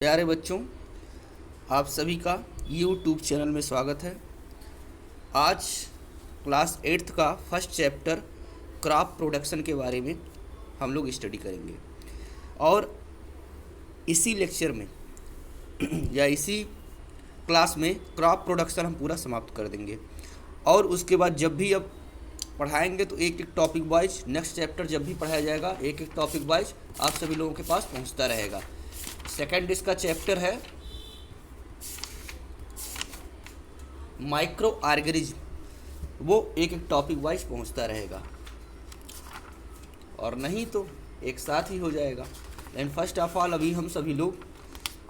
प्यारे बच्चों, आप सभी का यूट्यूब चैनल में स्वागत है। आज क्लास 8th का फर्स्ट चैप्टर क्रॉप प्रोडक्शन के बारे में हम लोग स्टडी करेंगे और इसी लेक्चर में या इसी क्लास में क्रॉप प्रोडक्शन हम पूरा समाप्त कर देंगे और उसके बाद जब भी अब पढ़ाएंगे तो एक एक टॉपिक वाइज नेक्स्ट चैप्टर जब भी पढ़ाया जाएगा एक एक टॉपिक वाइज आप सभी लोगों के पास पहुंचता रहेगा। सेकंड इसका चैप्टर है माइक्रो ऑर्गेनिज्म, वो एक एक टॉपिक वाइज पहुंचता रहेगा और नहीं तो एक साथ ही हो जाएगा। लेकिन फर्स्ट ऑफ ऑल अभी हम सभी लोग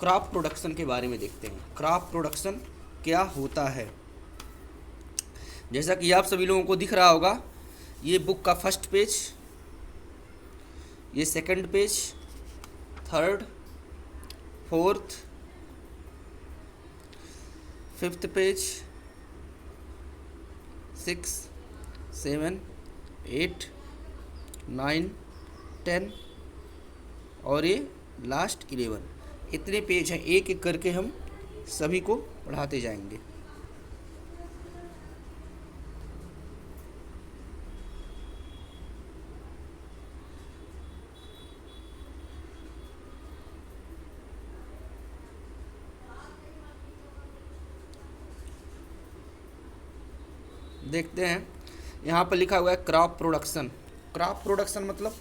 क्रॉप प्रोडक्शन के बारे में देखते हैं। क्रॉप प्रोडक्शन क्या होता है? जैसा कि आप सभी लोगों को दिख रहा होगा, ये बुक का फर्स्ट पेज, ये second page, third, fourth, fifth page, 6, 7, 8, 9, 10 और ये लास्ट 11। इतने पेज हैं, एक एक करके हम सभी को पढ़ाते जाएंगे। देखते हैं, यहाँ पर लिखा हुआ है क्रॉप प्रोडक्शन। क्रॉप प्रोडक्शन मतलब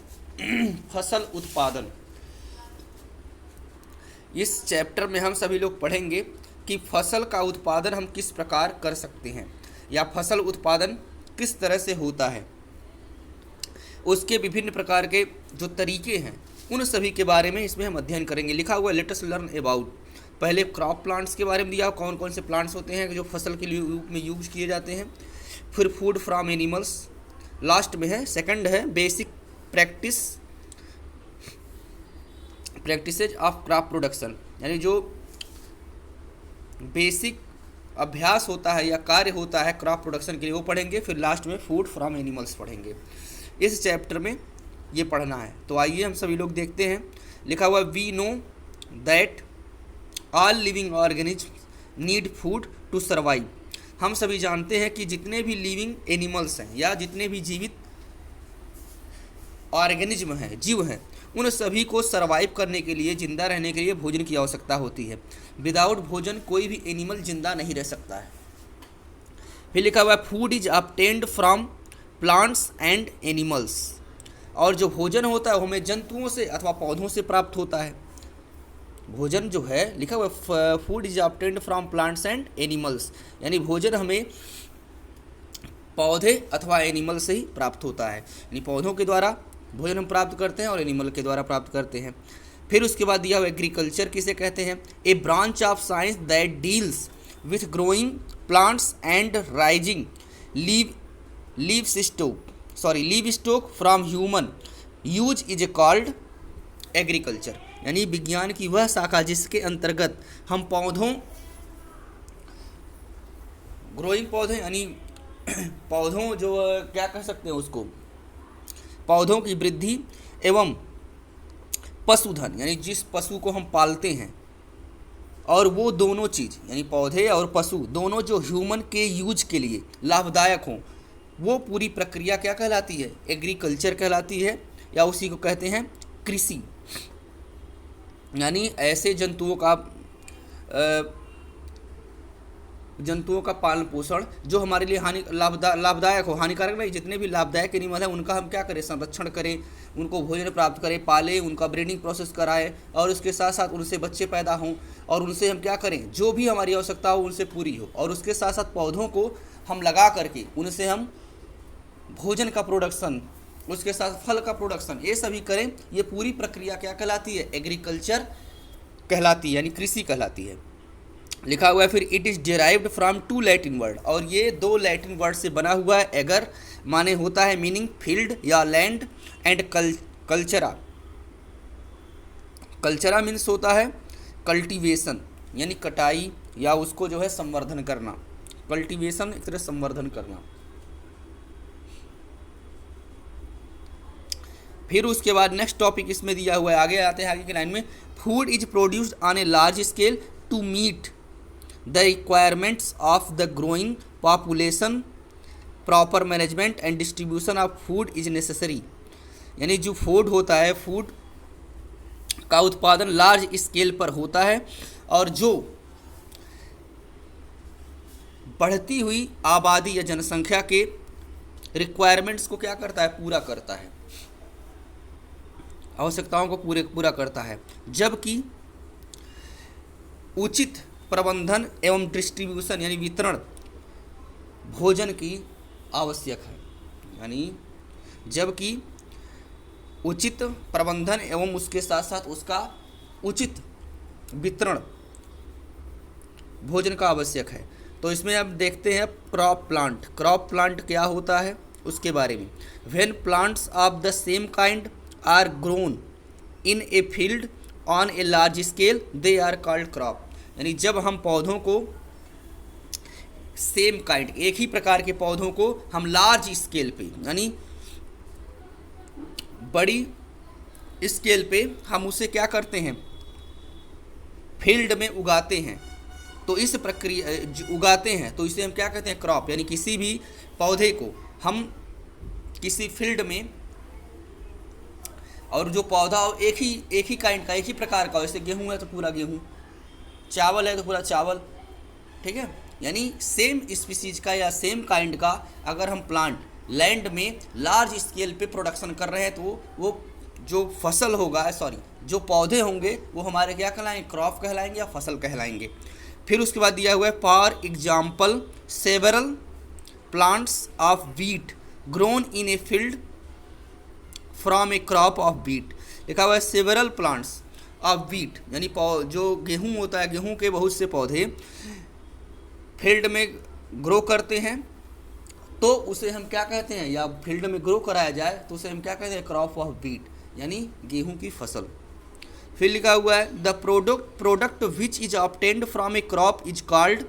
फसल उत्पादन। इस चैप्टर में हम सभी लोग पढ़ेंगे कि फसल का उत्पादन हम किस प्रकार कर सकते हैं या फसल उत्पादन किस तरह से होता है, उसके विभिन्न प्रकार के जो तरीके हैं उन सभी के बारे में इसमें हम अध्ययन करेंगे। लिखा हुआ है लेट अस लर्न अबाउट। पहले क्रॉप प्लांट्स के बारे में दिया, कौन कौन से प्लांट्स होते हैं जो फसल के लिए में यूज किए जाते हैं। फिर फूड फ्रॉम एनिमल्स लास्ट में है। सेकंड है basic practices of crop production, यानी जो बेसिक अभ्यास होता है या कार्य होता है क्रॉप प्रोडक्शन के लिए वो पढ़ेंगे। फिर लास्ट में फूड फ्रॉम एनिमल्स पढ़ेंगे। इस चैप्टर में ये पढ़ना है। तो आइए हम सभी लोग देखते हैं। लिखा हुआ we know that all living organism need food to survive. हम सभी जानते हैं कि जितने भी लिविंग एनिमल्स हैं या जितने भी जीवित ऑर्गेनिज्म हैं, जीव हैं, उन सभी को सर्वाइव करने के लिए, जिंदा रहने के लिए भोजन की आवश्यकता होती है। विदाउट भोजन कोई भी एनिमल जिंदा नहीं रह सकता है। फिर लिखा हुआ है food is obtained from plants and animals. और जो भोजन होता है वो हमें जंतुओं से अथवा पौधों से प्राप्त होता है। भोजन जो है लिखा हुआ है food is obtained from plants and animals, यानी भोजन हमें पौधे अथवा एनिमल से ही प्राप्त होता है। यानी पौधों के द्वारा भोजन हम प्राप्त करते हैं और एनिमल के द्वारा प्राप्त करते हैं। फिर उसके बाद दिया हुआ एग्रीकल्चर किसे कहते हैं? A branch of science that deals with growing plants and raising livestock from human use is called agriculture. यानी विज्ञान की वह शाखा जिसके अंतर्गत हम पौधों, ग्रोइंग पौधे यानी पौधों जो क्या कह सकते हैं उसको, पौधों की वृद्धि एवं पशुधन यानी जिस पशु को हम पालते हैं, और वो दोनों चीज़ यानी पौधे और पशु दोनों जो ह्यूमन के यूज के लिए लाभदायक हों, वो पूरी प्रक्रिया क्या कहलाती है? एग्रीकल्चर कहलाती है, या उसी को कहते हैं कृषि। यानी ऐसे जंतुओं का पालन पोषण जो हमारे लिए लाभदायक हो, हानिकारक नहीं, जितने भी लाभदायक एनिमल हैं उनका हम क्या करें? संरक्षण करें, उनको भोजन प्राप्त करें, पालें, उनका ब्रीडिंग प्रोसेस कराएं और उसके साथ साथ उनसे बच्चे पैदा हों और उनसे हम क्या करें? जो भी हमारी आवश्यकता हो उनसे पूरी हो। और उसके साथ साथ पौधों को हम लगा करके उनसे हम भोजन का प्रोडक्शन, उसके साथ फल का प्रोडक्शन, ये सभी करें। ये पूरी प्रक्रिया क्या कहलाती है? एग्रीकल्चर कहलाती है, यानी कृषि कहलाती है। लिखा हुआ है फिर it is derived from 2 Latin word, और ये 2 लैटिन वर्ड से बना हुआ है। एगर माने होता है मीनिंग फील्ड या लैंड, एंड कल्चरा, कल्चरा मीन्स होता है कल्टीवेशन यानी कटाई या उसको जो है संवर्धन करना। कल्टीवेशन एक तरह संवर्धन करना। फिर उसके बाद नेक्स्ट टॉपिक इसमें दिया हुआ है, आगे आते हैं आगे की लाइन में, food is produced on a large scale to meet the requirements of the growing population, proper management and distribution of food is necessary. यानी जो फूड होता है, फूड का उत्पादन लार्ज स्केल पर होता है और जो बढ़ती हुई आबादी या जनसंख्या के रिक्वायरमेंट्स को क्या करता है, पूरा करता है, आवश्यकताओं को पूरा करता है, जबकि उचित प्रबंधन एवं डिस्ट्रीब्यूशन यानी वितरण भोजन की आवश्यक है। यानी जबकि उचित प्रबंधन एवं उसके साथ साथ उसका उचित वितरण भोजन का आवश्यक है। तो इसमें अब देखते हैं क्रॉप प्लांट। क्रॉप प्लांट क्या होता है उसके बारे में। When plants of the same kind are grown in a field on a large scale they are called crop. यानी जब हम पौधों को सेम काइंड, एक ही प्रकार के पौधों को हम लार्ज स्केल पे यानी बड़ी स्केल पे हम उसे क्या करते हैं, फील्ड में उगाते हैं, तो इस प्रक्रिया उगाते हैं तो इसे हम क्या कहते हैं, क्रॉप। यानी किसी भी पौधे को हम किसी फील्ड में, और जो पौधा एक ही काइंड का, एक ही प्रकार का, जैसे गेहूं है तो पूरा गेहूं, चावल है तो पूरा चावल, ठीक है। यानी सेम स्पीसीज का या सेम काइंड का अगर हम प्लांट लैंड में लार्ज स्केल पे प्रोडक्शन कर रहे हैं तो वो जो फसल होगा, जो पौधे होंगे वो हमारे क्या कहलाएंगे, क्रॉप कहलाएंगे या फसल कहलाएंगे। फिर उसके बाद दिया हुआ है for example several plants of wheat grown in a field from A crop of wheat. लिखा हुआ है सेवरल प्लांट्स ऑफ व्हीट, यानी जो गेहूं होता है, गेहूं के बहुत से पौधे फील्ड में ग्रो करते हैं तो उसे हम क्या कहते हैं, या फील्ड में ग्रो कराया जाए तो उसे हम क्या कहते हैं, क्रॉप ऑफ व्हीट, यानी गेहूं की फसल। फिर लिखा हुआ है the product which is obtained from A crop is called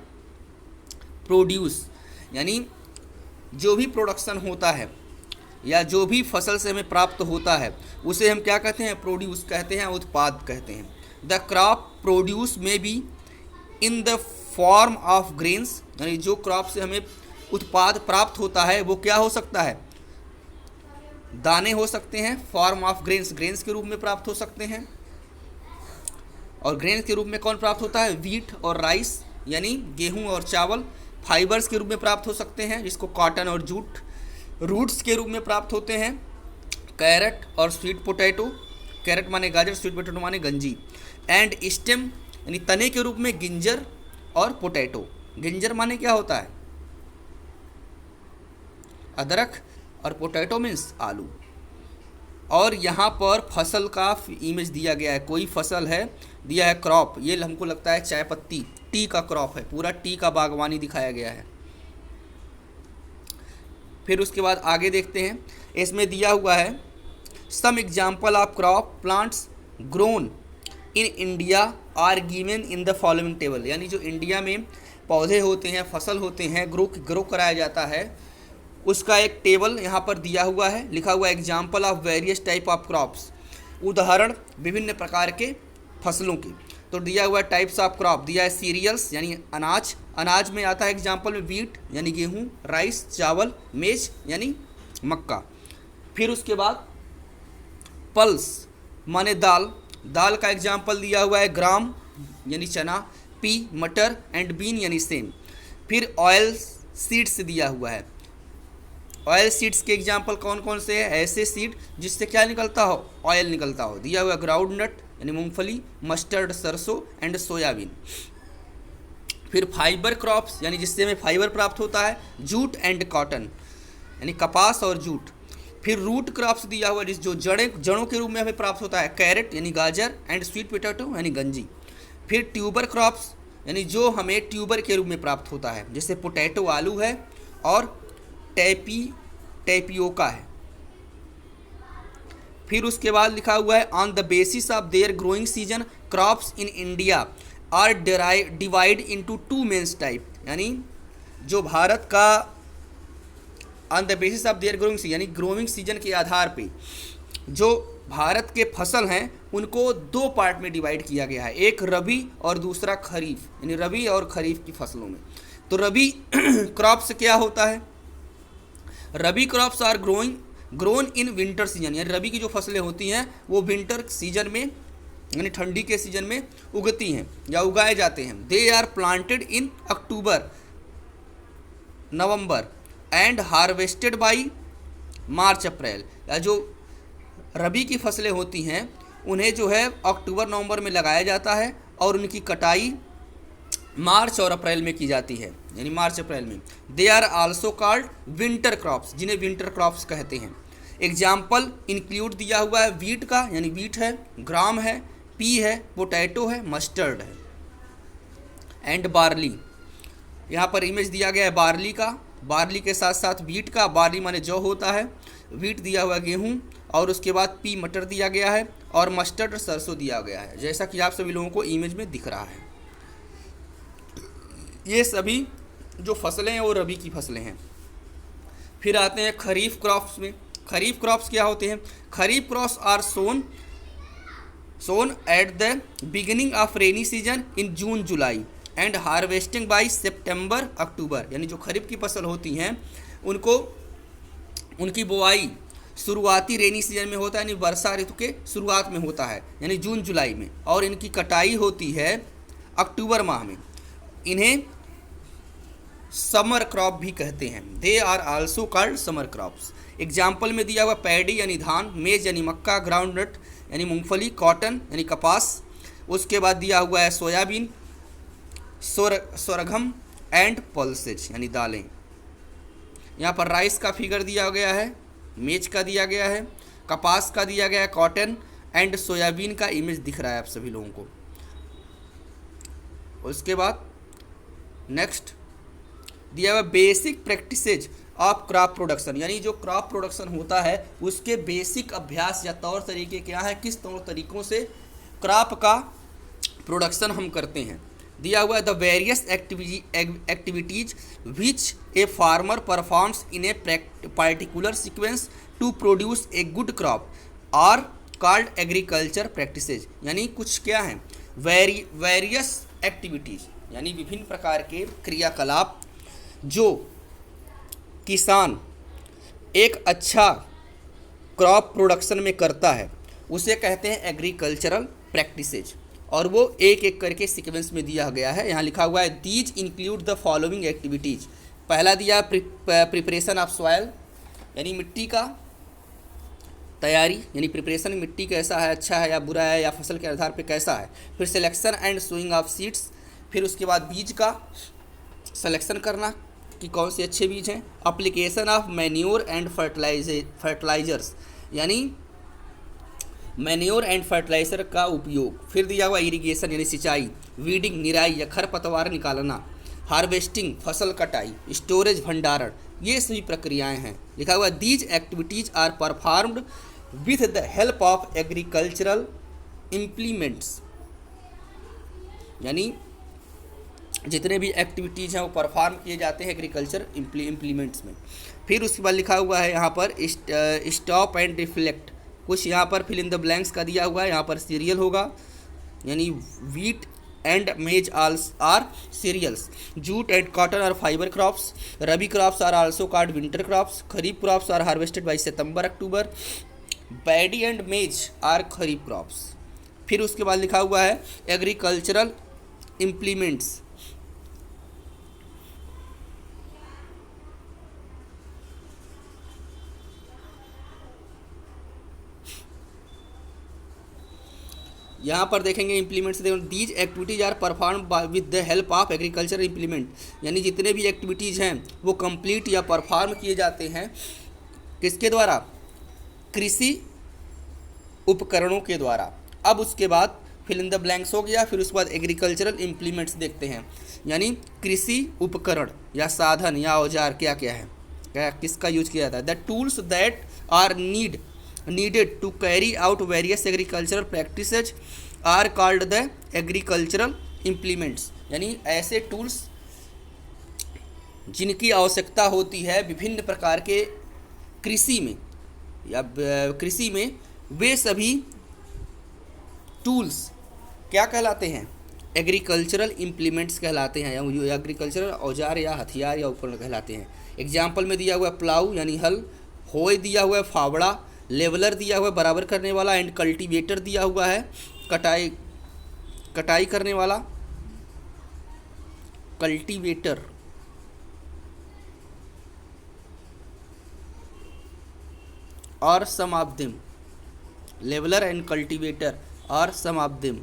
produce. यानी जो भी प्रोडक्शन होता है या जो भी फसल से हमें प्राप्त होता है उसे हम क्या कहते हैं, प्रोड्यूस कहते हैं, उत्पाद कहते हैं। द क्रॉप प्रोड्यूस में be in the form of grains, यानी जो क्रॉप से हमें उत्पाद प्राप्त होता है वो क्या हो सकता है, दाने हो सकते हैं, फॉर्म ऑफ ग्रेन्स, ग्रेन्स के रूप में प्राप्त हो सकते हैं। और ग्रेन्स के रूप में कौन प्राप्त होता है, व्हीट और राइस, यानी गेहूं और चावल। फाइबर्स के रूप में प्राप्त हो सकते हैं जिसको कॉटन और जूट। रूट्स के रूप में प्राप्त होते हैं कैरेट और स्वीट पोटैटो, कैरेट माने गाजर, स्वीट पोटैटो माने गंजी। एंड स्टेम यानी तने के रूप में गिंजर और पोटैटो। गिंजर माने क्या होता है, अदरक, और पोटैटो मीन्स आलू। और यहाँ पर फसल का इमेज दिया गया है, कोई फसल है, दिया है क्रॉप, ये हमको लगता है चाय पत्ती, टी का क्रॉप है, पूरा टी का बागवानी दिखाया गया है। फिर उसके बाद आगे देखते हैं, इसमें दिया हुआ है some example of crop plants grown in India are given in the following table. यानी जो इंडिया में पौधे होते हैं, फसल होते हैं, ग्रो कराया जाता है, उसका एक टेबल यहाँ पर दिया हुआ है। लिखा हुआ है example of various type of crops, उदाहरण विभिन्न प्रकार के फसलों की। तो दिया हुआ टाइप्स ऑफ क्रॉप दिया है सीरियल्स यानी अनाज, अनाज में आता है एग्जाम्पल में व्हीट यानी गेहूं, राइस चावल, मेज यानी मक्का। फिर उसके बाद पल्स माने दाल, दाल का एग्जाम्पल दिया हुआ है ग्राम यानी चना, पी मटर, एंड बीन यानी सेम। फिर ऑयल सीड्स दिया हुआ है, ऑयल सीड्स के एग्जाम्पल कौन कौन से हैं, ऐसे सीड जिससे क्या निकलता हो, ऑयल निकलता हो। दिया हुआ ग्राउंड नट यानी मूंगफली, मस्टर्ड सरसों, एंड सोयाबीन। फिर फाइबर क्रॉप्स यानी जिससे हमें फाइबर प्राप्त होता है, जूट एंड कॉटन यानी कपास और जूट। फिर रूट क्रॉप्स दिया हुआ जिस जो जड़ों के रूप में हमें प्राप्त होता है, कैरेट यानी गाजर, एंड स्वीट पोटैटो यानी गंजी। फिर ट्यूबर क्रॉप्स यानी जो हमें ट्यूबर के रूप में प्राप्त होता है, जैसे पोटैटो आलू है और टेपियोका है। फिर उसके बाद लिखा हुआ है on the basis of their growing season crops in India are divide into two main type. यानी जो भारत का on the basis of their growing season यानी ग्रोइंग सीजन के आधार पे जो भारत के फसल हैं उनको दो पार्ट में डिवाइड किया गया है, एक रबी और दूसरा खरीफ, यानी रबी और खरीफ की फसलों में। तो रबी क्रॉप्स क्या होता है? Rabi crops are grown in winter season, यानी रबी की जो फसलें होती हैं वो विंटर सीजन में यानी ठंडी के सीजन में उगती हैं या उगाए जाते हैं। They are planted in October November and harvested by March April. या जो रबी की फसलें होती हैं उन्हें जो है अक्टूबर नवंबर में लगाया जाता है और उनकी कटाई मार्च और अप्रैल में की जाती है, यानी मार्च अप्रैल में। They are also called winter crops, जिन्हें विंटर क्रॉप्स कहते हैं। एग्जाम्पल इंक्लूड दिया हुआ है वीट का, यानी वीट है, ग्राम है, पी है, पोटैटो है, मस्टर्ड है, एंड बार्ली। यहाँ पर इमेज दिया गया है बार्ली का, बार्ली के साथ साथ वीट का। बार्ली माने जौ होता है, वीट दिया हुआ गेहूँ, और उसके बाद पी मटर दिया गया है, और मस्टर्ड सरसों दिया गया है, जैसा कि आप सभी लोगों को इमेज में दिख रहा है। ये सभी जो फसलें हैं वो रबी की फसलें हैं। फिर आते हैं खरीफ क्रॉप्स में। खरीफ क्रॉप्स क्या होते हैं? Kharif crops are sown at the beginning of rainy season in June July and harvesting by September October. यानी जो खरीफ की फसल होती हैं उनको उनकी बुआई शुरुआती रेनी सीजन में होता है, यानी वर्षा ऋतु के शुरुआत में होता है, यानी जून जुलाई में, और इनकी कटाई होती है अक्टूबर माह में। इन्हें समर क्रॉप भी कहते हैं। They are also called summer crops. Example में दिया हुआ पैडी यानी धान, मेज यानी मक्का, ग्राउंडनट यानी मूंगफली, कॉटन यानी कपास। उसके बाद दिया हुआ है सोयाबीन, सोरगम एंड पल्सेज यानी दालें। यहाँ पर राइस का फिगर दिया गया है, मेज का दिया गया है, कपास का दिया गया है, कॉटन एंड सोयाबीन का इमेज दिख रहा है आप सभी लोगों को। उसके बाद नेक्स्ट दिया हुआ basic practices of crop production, यानी जो क्रॉप प्रोडक्शन होता है उसके बेसिक अभ्यास या तौर तरीके क्या है, किस तौर तरीक़ों से क्रॉप का प्रोडक्शन हम करते हैं। दिया हुआ है the various activities which a farmer performs in a particular sequence to produce a good crop are called agriculture practices. यानी कुछ क्या हैं, वेरियस एक्टिविटीज यानी विभिन्न प्रकार के क्रियाकलाप जो किसान एक अच्छा क्रॉप प्रोडक्शन में करता है उसे कहते हैं एग्रीकल्चरल प्रैक्टिसेज, और वो एक एक करके सीक्वेंस में दिया गया है। यहाँ लिखा हुआ है these include the following activities. पहला दिया प्रिपरेशन ऑफ सॉयल, यानी मिट्टी का तैयारी, यानी प्रिपरेशन मिट्टी कैसा है, अच्छा है या बुरा है, या फसल के आधार पे कैसा है। फिर selection and sowing of seeds, फिर उसके बाद बीज का सिलेक्शन करना कि कौन से अच्छे बीज हैं। Application of manure and fertilisers, यानी मैन्योर एंड फर्टिलाइजर का उपयोग। फिर दिया हुआ इरिगेशन यानी सिंचाई, वीडिंग निराई या खरपतवार निकालना, हार्वेस्टिंग फसल कटाई, स्टोरेज भंडारण, ये सभी प्रक्रियाएं हैं। लिखा हुआ these activities are performed with the help of agricultural implements, यानी जितने भी एक्टिविटीज़ हैं वो परफॉर्म किए जाते हैं एग्रीकल्चर इम्प्लीमेंट्स में। फिर उसके बाद लिखा हुआ है यहाँ पर स्टॉप एंड रिफ्लेक्ट, कुछ यहाँ पर फिल इन द ब्लैंक्स का दिया हुआ है। यहाँ पर सीरियल होगा, यानी wheat and maize are cereals, jute and cotton are fibre crops, rabi crops are also called winter crops, kharif crops are harvested by September October, paddy and maize are kharif crops. फिर उसके बाद लिखा हुआ है एग्रीकल्चरल इम्प्लीमेंट्स, यहाँ पर देखेंगे implements, these activities are perform with the help of agriculture implement, यानी जितने भी एक्टिविटीज़ हैं वो कंप्लीट या परफॉर्म किए जाते हैं किसके द्वारा, कृषि उपकरणों के द्वारा। अब उसके बाद फिल इन द ब्लैंक्स हो गया। फिर उसके बाद एग्रीकल्चरल इम्प्लीमेंट्स देखते हैं, यानी कृषि उपकरण या साधन या औजार क्या क्या है, क्या किसका यूज किया जाता है। The tools that are needed to carry out various agricultural practices are called the agricultural implements, यानी ऐसे टूल्स जिनकी आवश्यकता होती है विभिन्न प्रकार के कृषि में वे सभी टूल्स क्या कहलाते हैं? एग्रीकल्चरल इम्प्लीमेंट्स कहलाते हैं, या एग्रीकल्चरल औजार या हथियार या उपकरण कहलाते हैं। एग्जाम्पल में दिया हुआ है प्लाऊ यानी हल, होय दिया हुआ है फावड़ा, लेवलर दिया हुआ है बराबर करने वाला, एंड कल्टीवेटर दिया हुआ है कटाई कटाई करने वाला, कल्टीवेटर। और some of them, leveler and cultivator और सम ऑफ देम।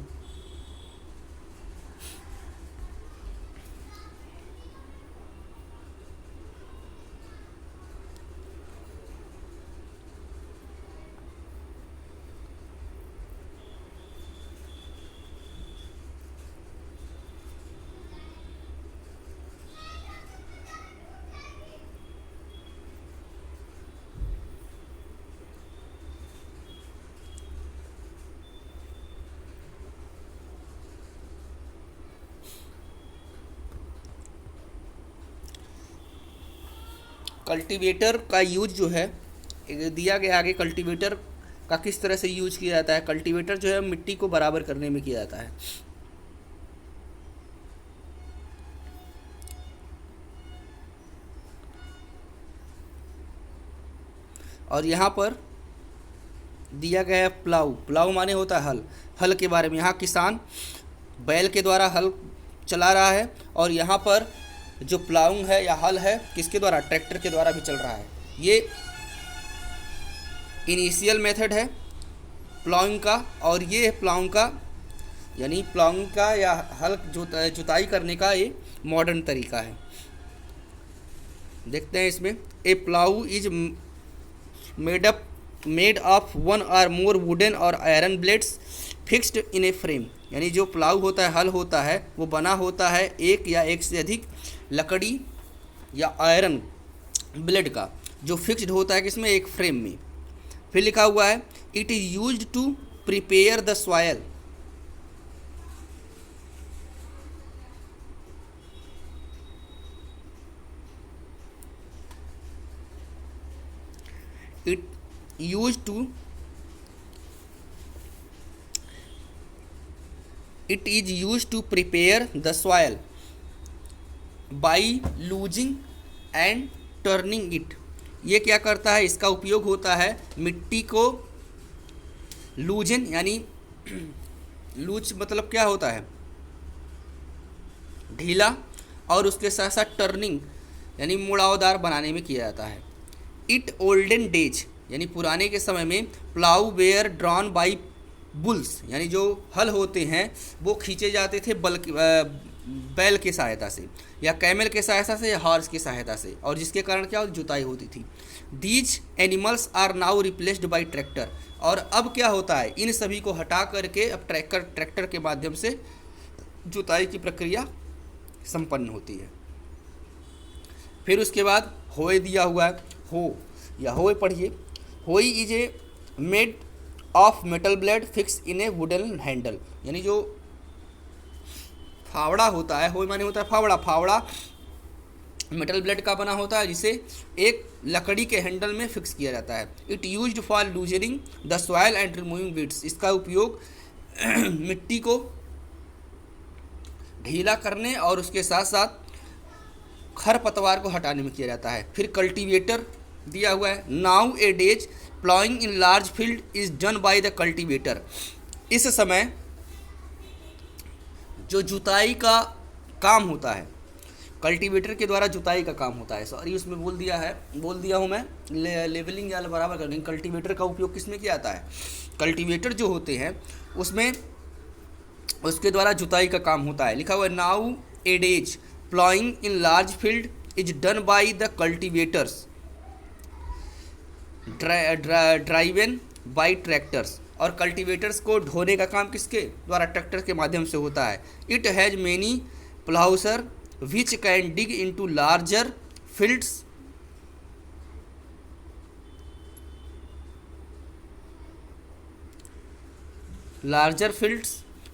कल्टीवेटर का यूज जो है दिया गया आगे, कल्टीवेटर का किस तरह से यूज किया जाता है। कल्टीवेटर जो है मिट्टी को बराबर करने में किया जाता है। और यहाँ पर दिया गया है प्लाऊ, प्लाऊ माने होता है हल, हल के बारे में। यहाँ किसान बैल के द्वारा हल चला रहा है, और यहाँ पर जो प्लाउंग है या हल है किसके द्वारा? ट्रैक्टर के द्वारा भी चल रहा है। ये इनिशियल मेथड है प्लाउंग का, और ये है प्लाउंग का यानी प्लाउंग का या हल जुताई करने का ये मॉडर्न तरीका है। देखते हैं इसमें, a plough is made of one और मोर वुडन और iron blades fixed in a frame. यानी जो प्लाऊ होता है, हल होता है, वो बना होता है एक या एक से अधिक लकड़ी या आयरन ब्लेड का, जो फिक्स्ड होता है किसमें? एक फ्रेम में। फिर लिखा हुआ है it is used to prepare the soil. It used to it is used to prepare the soil by losing and turning it। ये क्या करता है? इसका उपयोग होता है मिट्टी को लूजन, यानी लूज मतलब क्या होता है? ढीला, और उसके साथ साथ टर्निंग यानी मुड़ावदार बनाने में किया जाता है। इट ओल्डन डेज यानी पुराने के समय में plough were drawn by bulls, यानी जो हल होते हैं वो खींचे जाते थे बैल की सहायता से, या कैमल के सहायता से, या हॉर्स की सहायता से, और जिसके कारण क्या जुताई होती थी। These animals are now replaced by tractor. और अब क्या होता है? इन सभी को हटा करके अब ट्रैक्टर के माध्यम से जुताई की प्रक्रिया संपन्न होती है। फिर उसके बाद होय दिया हुआ है, हो या होय पढ़िए। होई is a made of metal blade fix in A wooden handle. यानी जो फावड़ा होता है, होय माने होता है फावड़ा, फावड़ा मेटल ब्लेड का बना होता है, जिसे एक लकड़ी के हैंडल में फिक्स किया जाता है। It used for loosening the soil and removing weeds. इसका उपयोग मिट्टी को ढीला करने और उसके साथ साथ खरपतवार को हटाने में किया जाता है। फिर कल्टीवेटर दिया हुआ है। Now A days ploughing in large field is done by the cultivator. इस समय जो जुताई का काम होता है, कल्टीवेटर के द्वारा जुताई का काम होता है। सॉरी उसमें बोल दिया हूँ मैं, लेवलिंग या बराबर करने। कल्टीवेटर का उपयोग किस में किया जाता है? कल्टीवेटर जो होते हैं उसमें उसके द्वारा जुताई का काम होता है। लिखा हुआ है now A days ploughing in large field is done by the cultivators driven by tractors. और कल्टीवेटर्स को ढोने का काम किसके द्वारा? ट्रैक्टर के माध्यम से होता है। It has many ploughshare which can dig into larger fields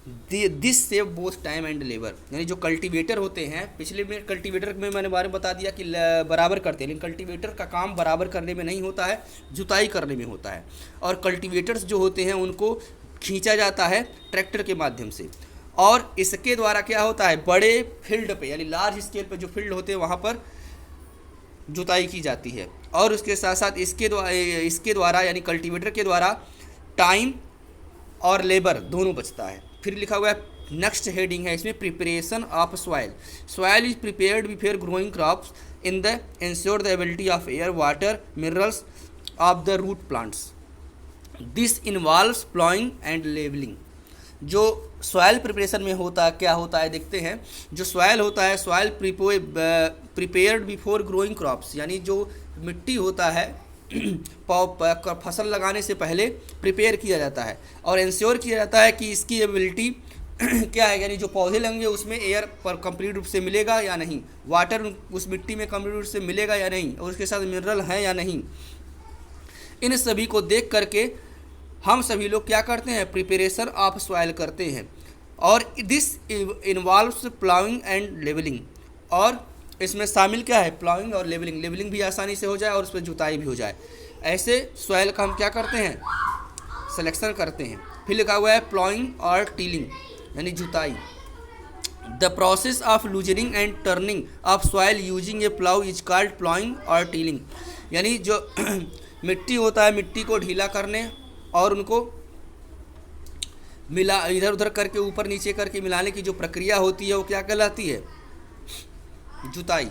this save both time and labour. यानी जो कल्टीवेटर होते हैं, पिछले में कल्टीवेटर में मैंने बारे में बता दिया कि बराबर करते हैं, लेकिन कल्टीवेटर का काम बराबर करने में नहीं होता है, जुताई करने में होता है। और कल्टीवेटर्स जो होते हैं उनको खींचा जाता है ट्रैक्टर के माध्यम से, और इसके द्वारा क्या होता है, बड़े फील्ड पे यानी लार्ज स्केल पे जो फील्ड होते हैं वहाँ पर जुताई की जाती है। और उसके साथ साथ इसके द्वारा यानी कल्टीवेटर के द्वारा टाइम और लेबर दोनों बचता है। फिर लिखा हुआ है नेक्स्ट हेडिंग है इसमें, preparation of soil. Soil is prepared before growing crops in the ensure the ability of air water minerals of the root plants. This involves ploughing and levelling. जो सॉइल प्रिपरेशन में होता है क्या होता है देखते हैं। जो सॉइल होता है, soil prepared before growing crops, यानी जो मिट्टी होता है फसल लगाने से पहले प्रिपेयर किया जाता है और इंश्योर किया जाता है कि इसकी एबिलिटी क्या है, यानी जो पौधे लगेंगे उसमें एयर पर कंप्लीट रूप से मिलेगा या नहीं, वाटर उस मिट्टी में कंप्लीट रूप से मिलेगा या नहीं, और उसके साथ मिनरल है या नहीं। इन सभी को देख करके हम सभी लोग क्या करते हैं, प्रिपरेशन ऑफ सॉइल करते हैं। और this involves ploughing and levelling, और इसमें शामिल क्या है, प्लाउइंग और लेवलिंग। लेवलिंग भी आसानी से हो जाए और उस पर जुताई भी हो जाए। ऐसे सॉइल का हम क्या करते हैं, सिलेक्शन करते हैं। फिर लिखा हुआ है प्लाउइंग और टीलिंग यानी जुताई। The process of loosening and turning of soil using a plough is called ploughing और टीलिंग। यानी जो मिट्टी होता है, मिट्टी को ढीला करने और उनको मिला इधर उधर करके ऊपर नीचे करके मिलाने की जो प्रक्रिया होती है वो क्या कहलाती है, जुताई।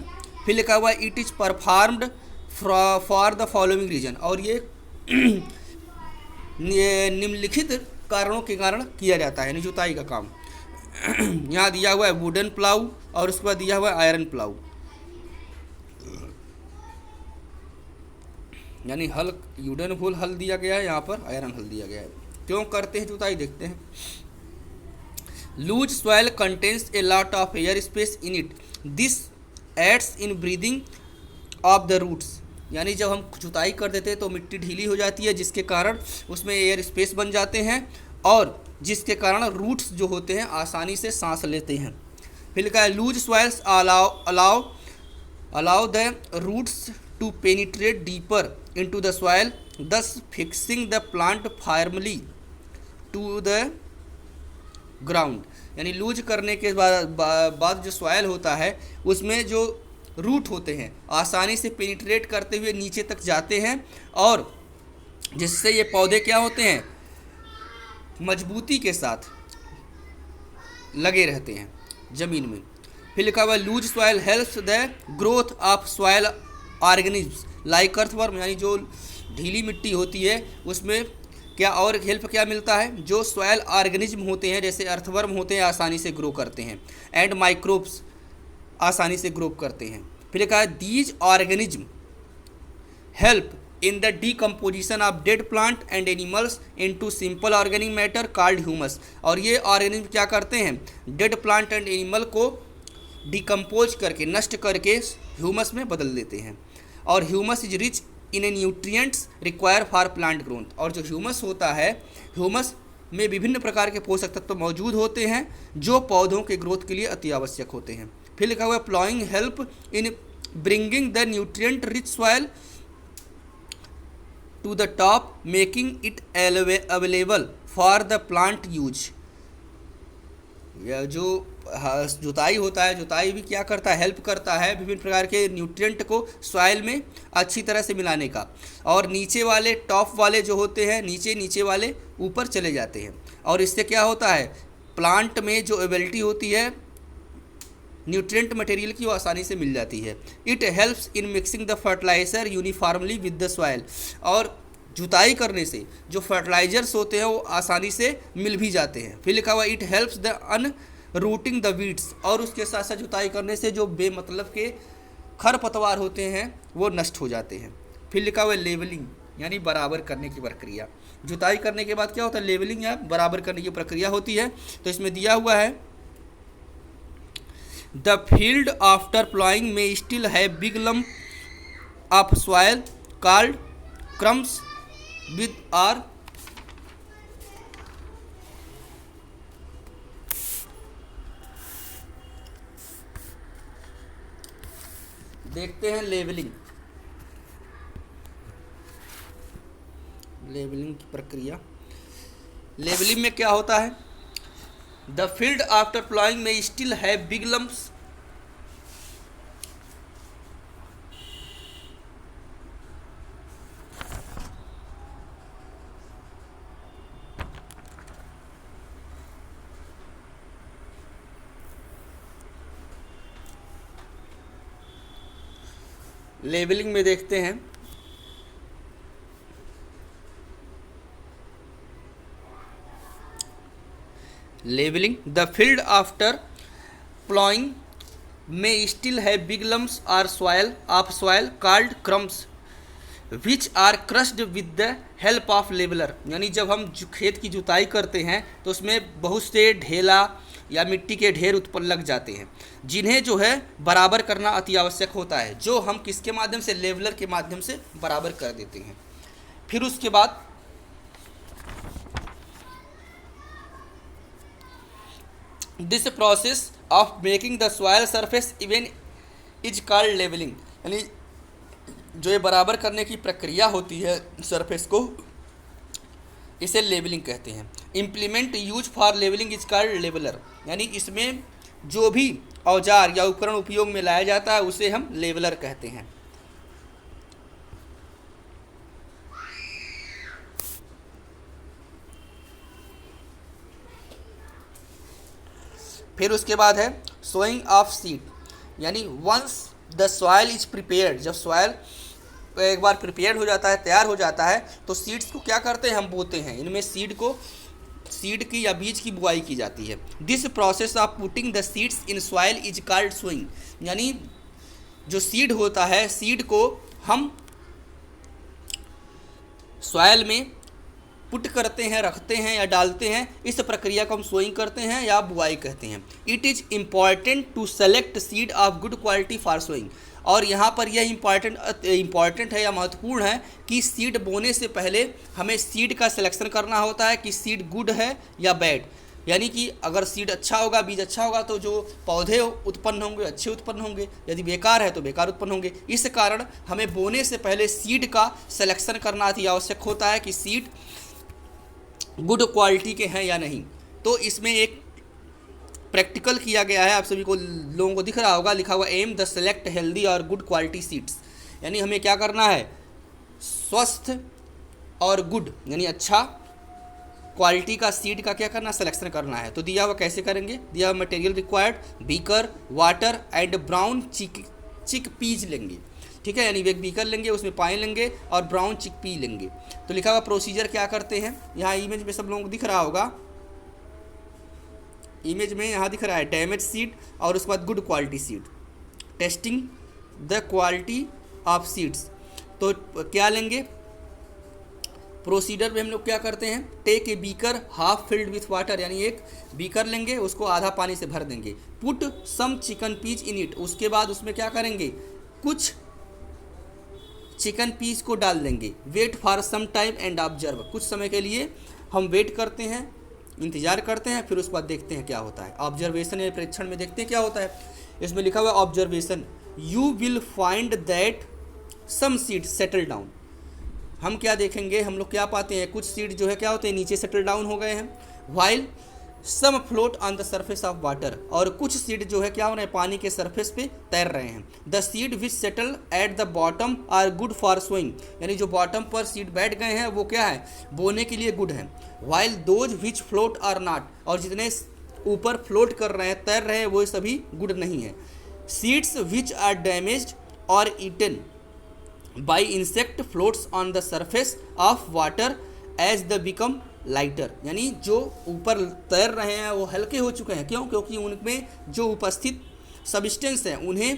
फिर लिखा हुआ है it is performed for the following reason, और ये निम्नलिखित कारणों के कारण किया जाता है यानी जुताई का काम। यहाँ दिया हुआ है वुडन प्लाऊ और उसके बाद दिया हुआ है आयरन प्लाऊ। यानी हल वुडन फुल हल दिया गया है, यहाँ पर आयरन हल दिया गया है। क्यों करते हैं जुताई देखते हैं। Loose soil contains a lot of air space in it, this aids in breathing of the roots. यानी जब हम जुताई कर देते हैं तो मिट्टी ढीली हो जाती है, जिसके कारण उसमें एयर स्पेस बन जाते हैं और जिसके कारण रूट्स जो होते हैं आसानी से सांस लेते हैं। फिर लिखा है loose soils allow the roots to penetrate deeper into the soil, thus fixing the plant firmly to the ground। यानी लूज करने के बाद जो सॉइल होता है उसमें जो रूट होते हैं आसानी से पेनिट्रेट करते हुए नीचे तक जाते हैं और जिससे ये पौधे क्या होते हैं, मजबूती के साथ लगे रहते हैं ज़मीन में। फिर लिखा हुआ loose soil helps the growth of soil organism like earthworm. यानी जो ढीली मिट्टी होती है उसमें क्या और हेल्प क्या मिलता है, जो सॉइल ऑर्गेनिज्म होते हैं जैसे अर्थवर्म होते हैं आसानी से ग्रो करते हैं, एंड माइक्रोब्स आसानी से ग्रो करते हैं। फिर लिखा है these organism help in the decomposition of dead plant and animals into simple organic matter called humus. और ये ऑर्गेनिज्म क्या करते हैं, डेड प्लांट एंड एनिमल को डिकम्पोज करके नष्ट करके ह्यूमस में बदल देते हैं। और humus is rich in A nutrients require for plant growth. और जो ह्यूमस होता है, ह्यूमस में विभिन्न प्रकार के पोषक तत्व मौजूद होते हैं जो पौधों के ग्रोथ के लिए अति आवश्यक होते हैं। फिर लिखा हुआ है ploughing help in bringing the nutrient rich soil to the top making it available for the plant use. जो जुताई होता है, जुताई भी क्या करता है, हेल्प करता है विभिन्न प्रकार के न्यूट्रिएंट को सॉइल में अच्छी तरह से मिलाने का। और नीचे वाले टॉप वाले जो होते हैं नीचे वाले ऊपर चले जाते हैं और इससे क्या होता है, प्लांट में जो एबिलिटी होती है न्यूट्रिएंट मटेरियल की वो आसानी से मिल जाती है। It helps in mixing the fertiliser uniformly with the soil. और जुताई करने से जो फर्टिलाइजर्स होते हैं वो आसानी से मिल भी जाते हैं। फिर लिखा हुआ it helps the unrooting the weeds. और उसके साथ साथ जुताई करने से जो बेमतलब के खरपतवार होते हैं वो नष्ट हो जाते हैं। फिर लिखा हुआ है लेवलिंग यानी बराबर करने की प्रक्रिया। जुताई करने के बाद क्या होता है, लेवलिंग या बराबर करने की प्रक्रिया होती है। तो इसमें दिया हुआ है द फील्ड आफ्टर प्लॉइंग में स्टिल है big lump of soil called crumbs with are देखते हैं लेवलिंग। लेवलिंग की प्रक्रिया, लेवलिंग में क्या होता है? द फील्ड आफ्टर प्लॉइंग में still have big lumps. Levelling में देखते हैं, levelling the field after ploughing में स्टिल है big lumps are soil of soil called crumbs which are crushed with the help of leveller. यानी जब हम खेत की जुताई करते हैं तो उसमें बहुत से ढेला या मिट्टी के ढेर उत्पन्न लग जाते हैं, जिन्हें जो है बराबर करना अति आवश्यक होता है, जो हम किसके माध्यम से? लेवलर के माध्यम से बराबर कर देते हैं। फिर उसके बाद this process of making the soil surface even is called levelling. यानी जो ये बराबर करने की प्रक्रिया होती है सरफेस को, इसे लेवलिंग कहते हैं। Implement use for levelling is called leveller. यानी इसमें जो भी औजार या उपकरण उपयोग में लाया जाता है उसे हम लेवलर कहते हैं। फिर उसके बाद है सोइंग ऑफ सीड। यानी once the soil is prepared, जब सॉयल एक बार प्रिपेयर्ड हो जाता है, तैयार हो जाता है, तो सीड्स को क्या करते हैं? हम बोते हैं। इनमें सीड की या बीज की बुआई की जाती है। This process of putting the seeds in soil is called sowing. यानी जो सीड होता है, सीड को हम सॉयल में पुट करते हैं, रखते हैं या डालते हैं, इस प्रक्रिया को हम सोइंग करते हैं या बुआई कहते हैं। It is important to select seed of good quality for sowing. और यहाँ पर यह इम्पॉर्टेंट है या महत्वपूर्ण है कि सीड बोने से पहले हमें सीड का सिलेक्शन करना होता है कि सीड गुड है या बैड। यानी कि अगर सीड अच्छा होगा, बीज अच्छा होगा, तो जो पौधे उत्पन्न होंगे अच्छे उत्पन्न होंगे, यदि बेकार है तो बेकार उत्पन्न होंगे। इस कारण हमें बोने से पहले सीड का सिलेक्शन करना अति आवश्यक होता है कि सीड गुड क्वालिटी के हैं या नहीं। तो इसमें एक प्रैक्टिकल किया गया है, आप सभी को लोगों को दिख रहा होगा, लिखा हुआ एम द सेलेक्ट हेल्दी और गुड क्वालिटी सीड्स। यानी हमें क्या करना है? स्वस्थ और गुड यानी अच्छा क्वालिटी का सीड का क्या करना? सिलेक्शन करना है। तो दिया हुआ कैसे करेंगे? दिया हुआ material required beaker, water and brown चिक पीज लेंगे। ठीक है, यानी एक बीकर लेंगे, उसमें पानी लेंगे और ब्राउन चिक पी लेंगे। तो लिखा हुआ प्रोसीजर क्या करते हैं, यहाँ इमेज में सब लोगों को दिख रहा होगा, इमेज में यहाँ दिख रहा है डैमेज सीड और उसके बाद good quality seed. Testing the quality of seeds. तो क्या लेंगे? प्रोसीजर में हम लोग क्या करते हैं? Take a beaker half filled with water. यानी एक बीकर लेंगे, उसको आधा पानी से भर देंगे। Put some chicken piece in it. उसके बाद उसमें क्या करेंगे? कुछ चिकन पीस को डाल देंगे। Wait for some time and observe. कुछ समय के लिए हम वेट करते हैं, इंतजार करते हैं, फिर उसके बाद देखते हैं क्या होता है। ऑब्जर्वेशन या परीक्षण में देखते हैं क्या होता है। इसमें लिखा हुआ है observation, you will find that some seed settle down. हम क्या देखेंगे? हम लोग क्या पाते हैं? कुछ सीड जो है क्या होते हैं? नीचे सेटल डाउन हो गए हैं। While some float on the surface of water. और कुछ सीड जो है क्या हो रहे हैं? पानी के सरफेस पे तैर रहे हैं। The seed which settle at the bottom are good for sowing. यानी जो बॉटम पर सीड बैठ गए हैं वो क्या है? बोने के लिए गुड हैं। While those which float are not. और जितने ऊपर फ्लोट कर रहे हैं, तैर रहे हैं, वो सभी गुड नहीं है। सीड्स विच आर डैमेज्ड और eaten by insect floats on the surface of water as the become lighter. यानी जो ऊपर तैर रहे हैं वो हल्के हो चुके हैं। क्यों? क्योंकि उनमें जो उपस्थित सब्सटेंस हैं उन्हें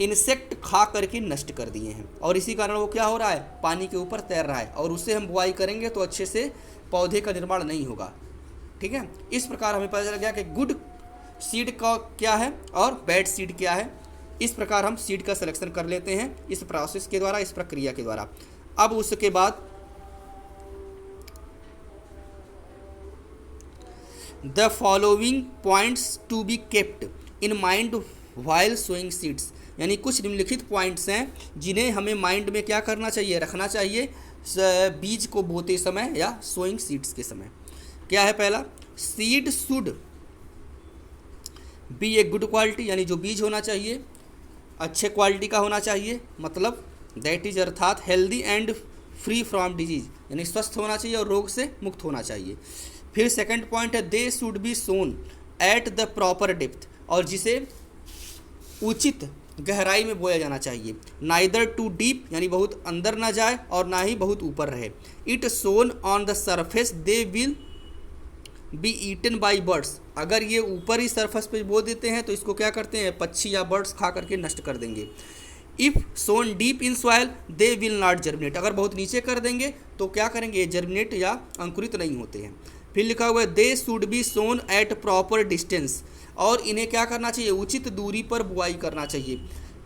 इंसेक्ट खा करके नष्ट कर दिए हैं, और इसी कारण वो क्या हो रहा है? पानी के ऊपर तैर रहा है। और उससे हम बुआई करेंगे तो अच्छे से पौधे का निर्माण नहीं होगा। ठीक है, इस प्रकार हमें पता चल गया कि गुड सीड का क्या है और बैड सीड क्या है। इस प्रकार हम सीड का सिलेक्शन कर लेते हैं इस प्रोसेस के द्वारा, इस प्रक्रिया के द्वारा। अब उसके बाद the following points to be kept in mind while sowing seeds, यानी कुछ निम्नलिखित पॉइंट्स हैं जिन्हें हमें माइंड में क्या करना चाहिए, रखना चाहिए बीज को बोते समय या सोइंग सीड्स के समय। क्या है पहला, seed should be a good quality, यानी जो बीज होना चाहिए अच्छे क्वालिटी का होना चाहिए, मतलब दैट इज अर्थात healthy and free from disease, यानी स्वस्थ होना चाहिए और रोग से मुक्त होना चाहिए। फिर सेकंड पॉइंट है they should be sown at the proper depth, और जिसे उचित गहराई में बोया जाना चाहिए। नाइदर टू डीप, यानी बहुत अंदर ना जाए और ना ही बहुत ऊपर रहे। It sown on the surface they will be eaten by birds, अगर ये ऊपर ही सरफेस पे बो देते हैं तो इसको क्या करते हैं, पक्षी या बर्ड्स खा करके नष्ट कर देंगे। If sown deep in soil they will not germinate, अगर बहुत नीचे कर देंगे तो क्या करेंगे, जर्मिनेट या अंकुरित नहीं होते हैं। फिर लिखा हुआ है they should be sown at proper distance, और इन्हें क्या करना चाहिए, उचित दूरी पर बुआई करना चाहिए।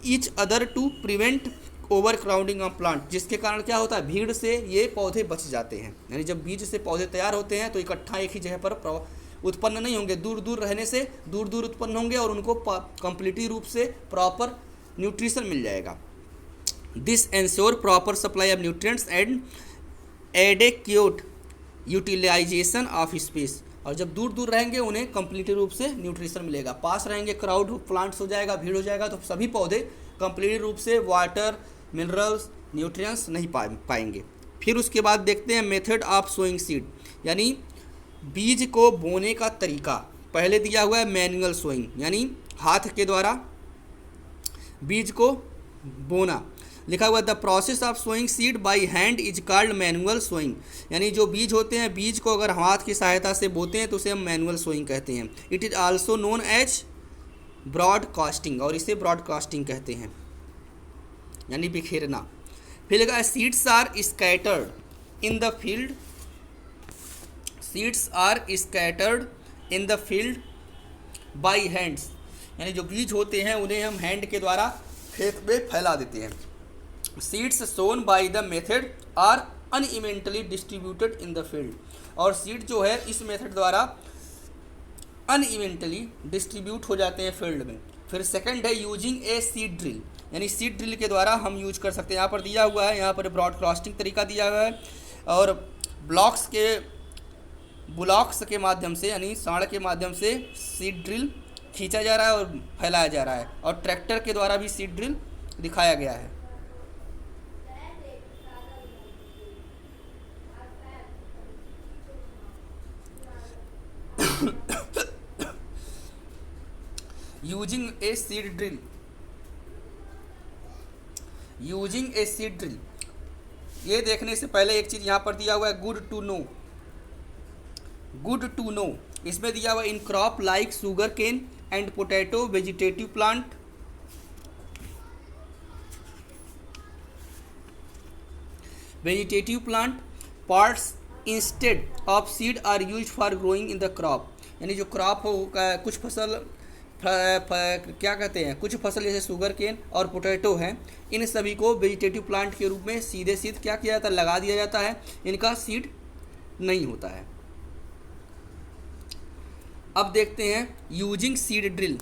Each other to prevent overcrowding of plant, जिसके कारण क्या होता है, भीड़ से ये पौधे बच जाते हैं, यानी जब बीज से पौधे तैयार होते हैं तो इकट्ठा एक ही जगह पर उत्पन्न नहीं होंगे, दूर दूर रहने से दूर दूर उत्पन्न होंगे और उनको कंप्लीटली रूप से प्रॉपर न्यूट्रिशन मिल जाएगा। This ensure proper supply of nutrients and adequate utilisation of space, और जब दूर दूर रहेंगे उन्हें कंप्लीटली रूप से न्यूट्रिशन मिलेगा। पास रहेंगे क्राउड प्लांट्स हो जाएगा, भीड़ हो जाएगा, तो सभी पौधे कंप्लीटली रूप से वाटर, मिनरल्स, न्यूट्रिएंट्स नहीं पाएंगे। फिर उसके बाद देखते हैं मेथड ऑफ सोइंग सीड, यानी बीज को बोने का तरीका। पहले दिया हुआ है मैनुअल सोइंग, यानी हाथ के द्वारा बीज को बोना। लिखा हुआ the process of sowing seed by hand is called manual sowing, यानी जो बीज होते हैं, बीज को अगर हाथ की सहायता से बोते हैं तो उसे हम मैनुअल सोइंग कहते हैं। It is also known as broadcasting, और इसे ब्रॉडकास्टिंग कहते हैं, यानी बिखेरना। फिर लिखा है seeds are scattered in the field, seeds are scattered in the field by hands, यानी जो बीज होते हैं उन्हें हम हैंड के द्वारा खेत में फैला देते हैं। Seeds sown by the method are unevenly distributed in the field, और सीड जो है इस मेथड द्वारा अनइवेंटली डिस्ट्रीब्यूट हो जाते हैं फील्ड में। फिर सेकंड है यूजिंग ए सीड ड्रिल, यानी सीड ड्रिल के द्वारा हम यूज कर सकते हैं। यहाँ पर दिया हुआ है, यहाँ पर ब्रॉडकास्टिंग तरीका दिया हुआ है, और ब्लॉक्स के माध्यम से, यानी सांड के माध्यम से सीड ड्रिल खींचा जा रहा है और फैलाया जा रहा है, और ट्रैक्टर के द्वारा भी सीड ड्रिल दिखाया गया है। Using a seed drill, using a seed drill, ये देखने से पहले एक चीज़ यहाँ पर दिया हुआ है good to know, good to know. इसमें दिया हुआ in crop like sugarcane and potato vegetative plant, vegetative plant parts instead of seed are use for growing in the crop, यानी जो क्रॉप हो कुछ फसल क्या कहते हैं, कुछ फसल जैसे शुगर केन और पोटैटो हैं, इन सभी को वेजिटेटिव प्लांट के रूप में सीधे क्या किया जाता है, लगा दिया जाता है, इनका सीड नहीं होता है। अब देखते हैं using seed drill.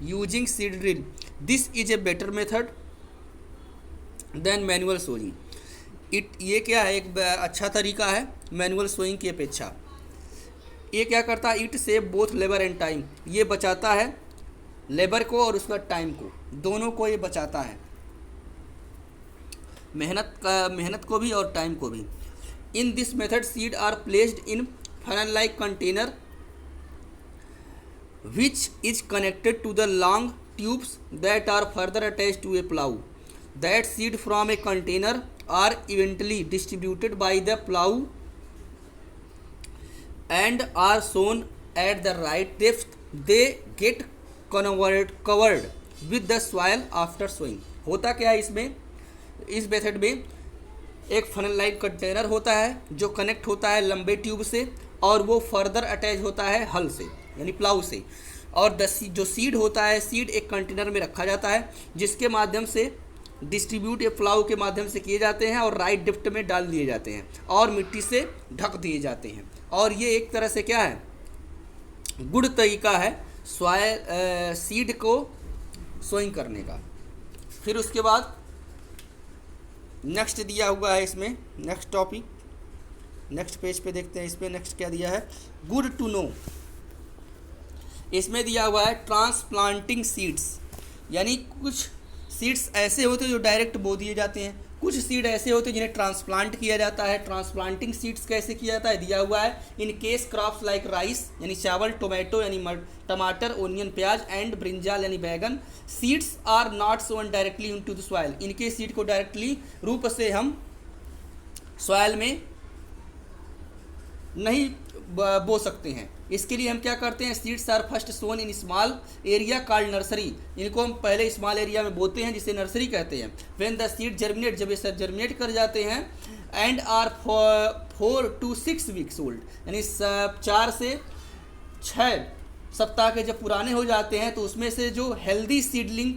Using seed drill, this is a better method than manual sowing. ये क्या है, एक अच्छा तरीका है मैनुअल सोइंग की अपेक्षा। ये क्या करता है, it save both labour and time, ये बचाता है लेबर को और उसका टाइम को, दोनों को ये बचाता है, मेहनत को भी और टाइम को भी। In this method seed are placed in funnel like container which is connected to the long tubes that are further attached to a plow. That seed from a container are eventually distributed by the plow and are sown at the right depth. They get covered with the soil after sowing. होता क्या है इसमें, इस method में एक funnel like container होता है जो कनेक्ट होता है लंबे ट्यूब से, और वो फर्दर अटैच होता है हल से, यानी प्लाउ से, और जो सीड होता है, सीड एक कंटेनर में रखा जाता है जिसके माध्यम से डिस्ट्रीब्यूट ये प्लाऊ के माध्यम से किए जाते हैं और राइट डिप्ट में डाल दिए जाते हैं और मिट्टी से ढक दिए जाते हैं। और ये एक तरह से क्या है, गुड तरीका है सॉइल सीड को सोइंग करने का। फिर उसके बाद नेक्स्ट दिया हुआ है इसमें, नेक्स्ट टॉपिक, नेक्स्ट पेज पे देखते हैं। इसमें नेक्स्ट क्या दिया है, गुड टू नो। इसमें दिया हुआ है ट्रांसप्लांटिंग सीड्स, यानी कुछ सीड्स ऐसे होते हैं जो डायरेक्ट बो दिए जाते हैं, कुछ सीड ऐसे होते हैं जिन्हें ट्रांसप्लांट किया जाता है। ट्रांसप्लांटिंग सीड्स कैसे किया जाता है, दिया हुआ है in case crops like rice यानी चावल, टोमेटो यानी टमाटर, ओनियन प्याज एंड ब्रिंजाल यानी बैगन, seeds are not sown directly into the soil. इनके सीड को डायरेक्टली रूप से हम सॉइल में नहीं बो सकते हैं। इसके लिए हम क्या करते हैं, seeds are first sown in small area called nursery. इनको हम पहले स्मॉल एरिया में बोते हैं जिसे नर्सरी कहते हैं। व्हेन द सीड जर्मिनेट, जब ये सब जर्मिनेट कर जाते हैं, and are 4 to 6 weeks old, यानी 4 से 6 सप्ताह के जब पुराने हो जाते हैं तो उसमें से जो हेल्दी सीडलिंग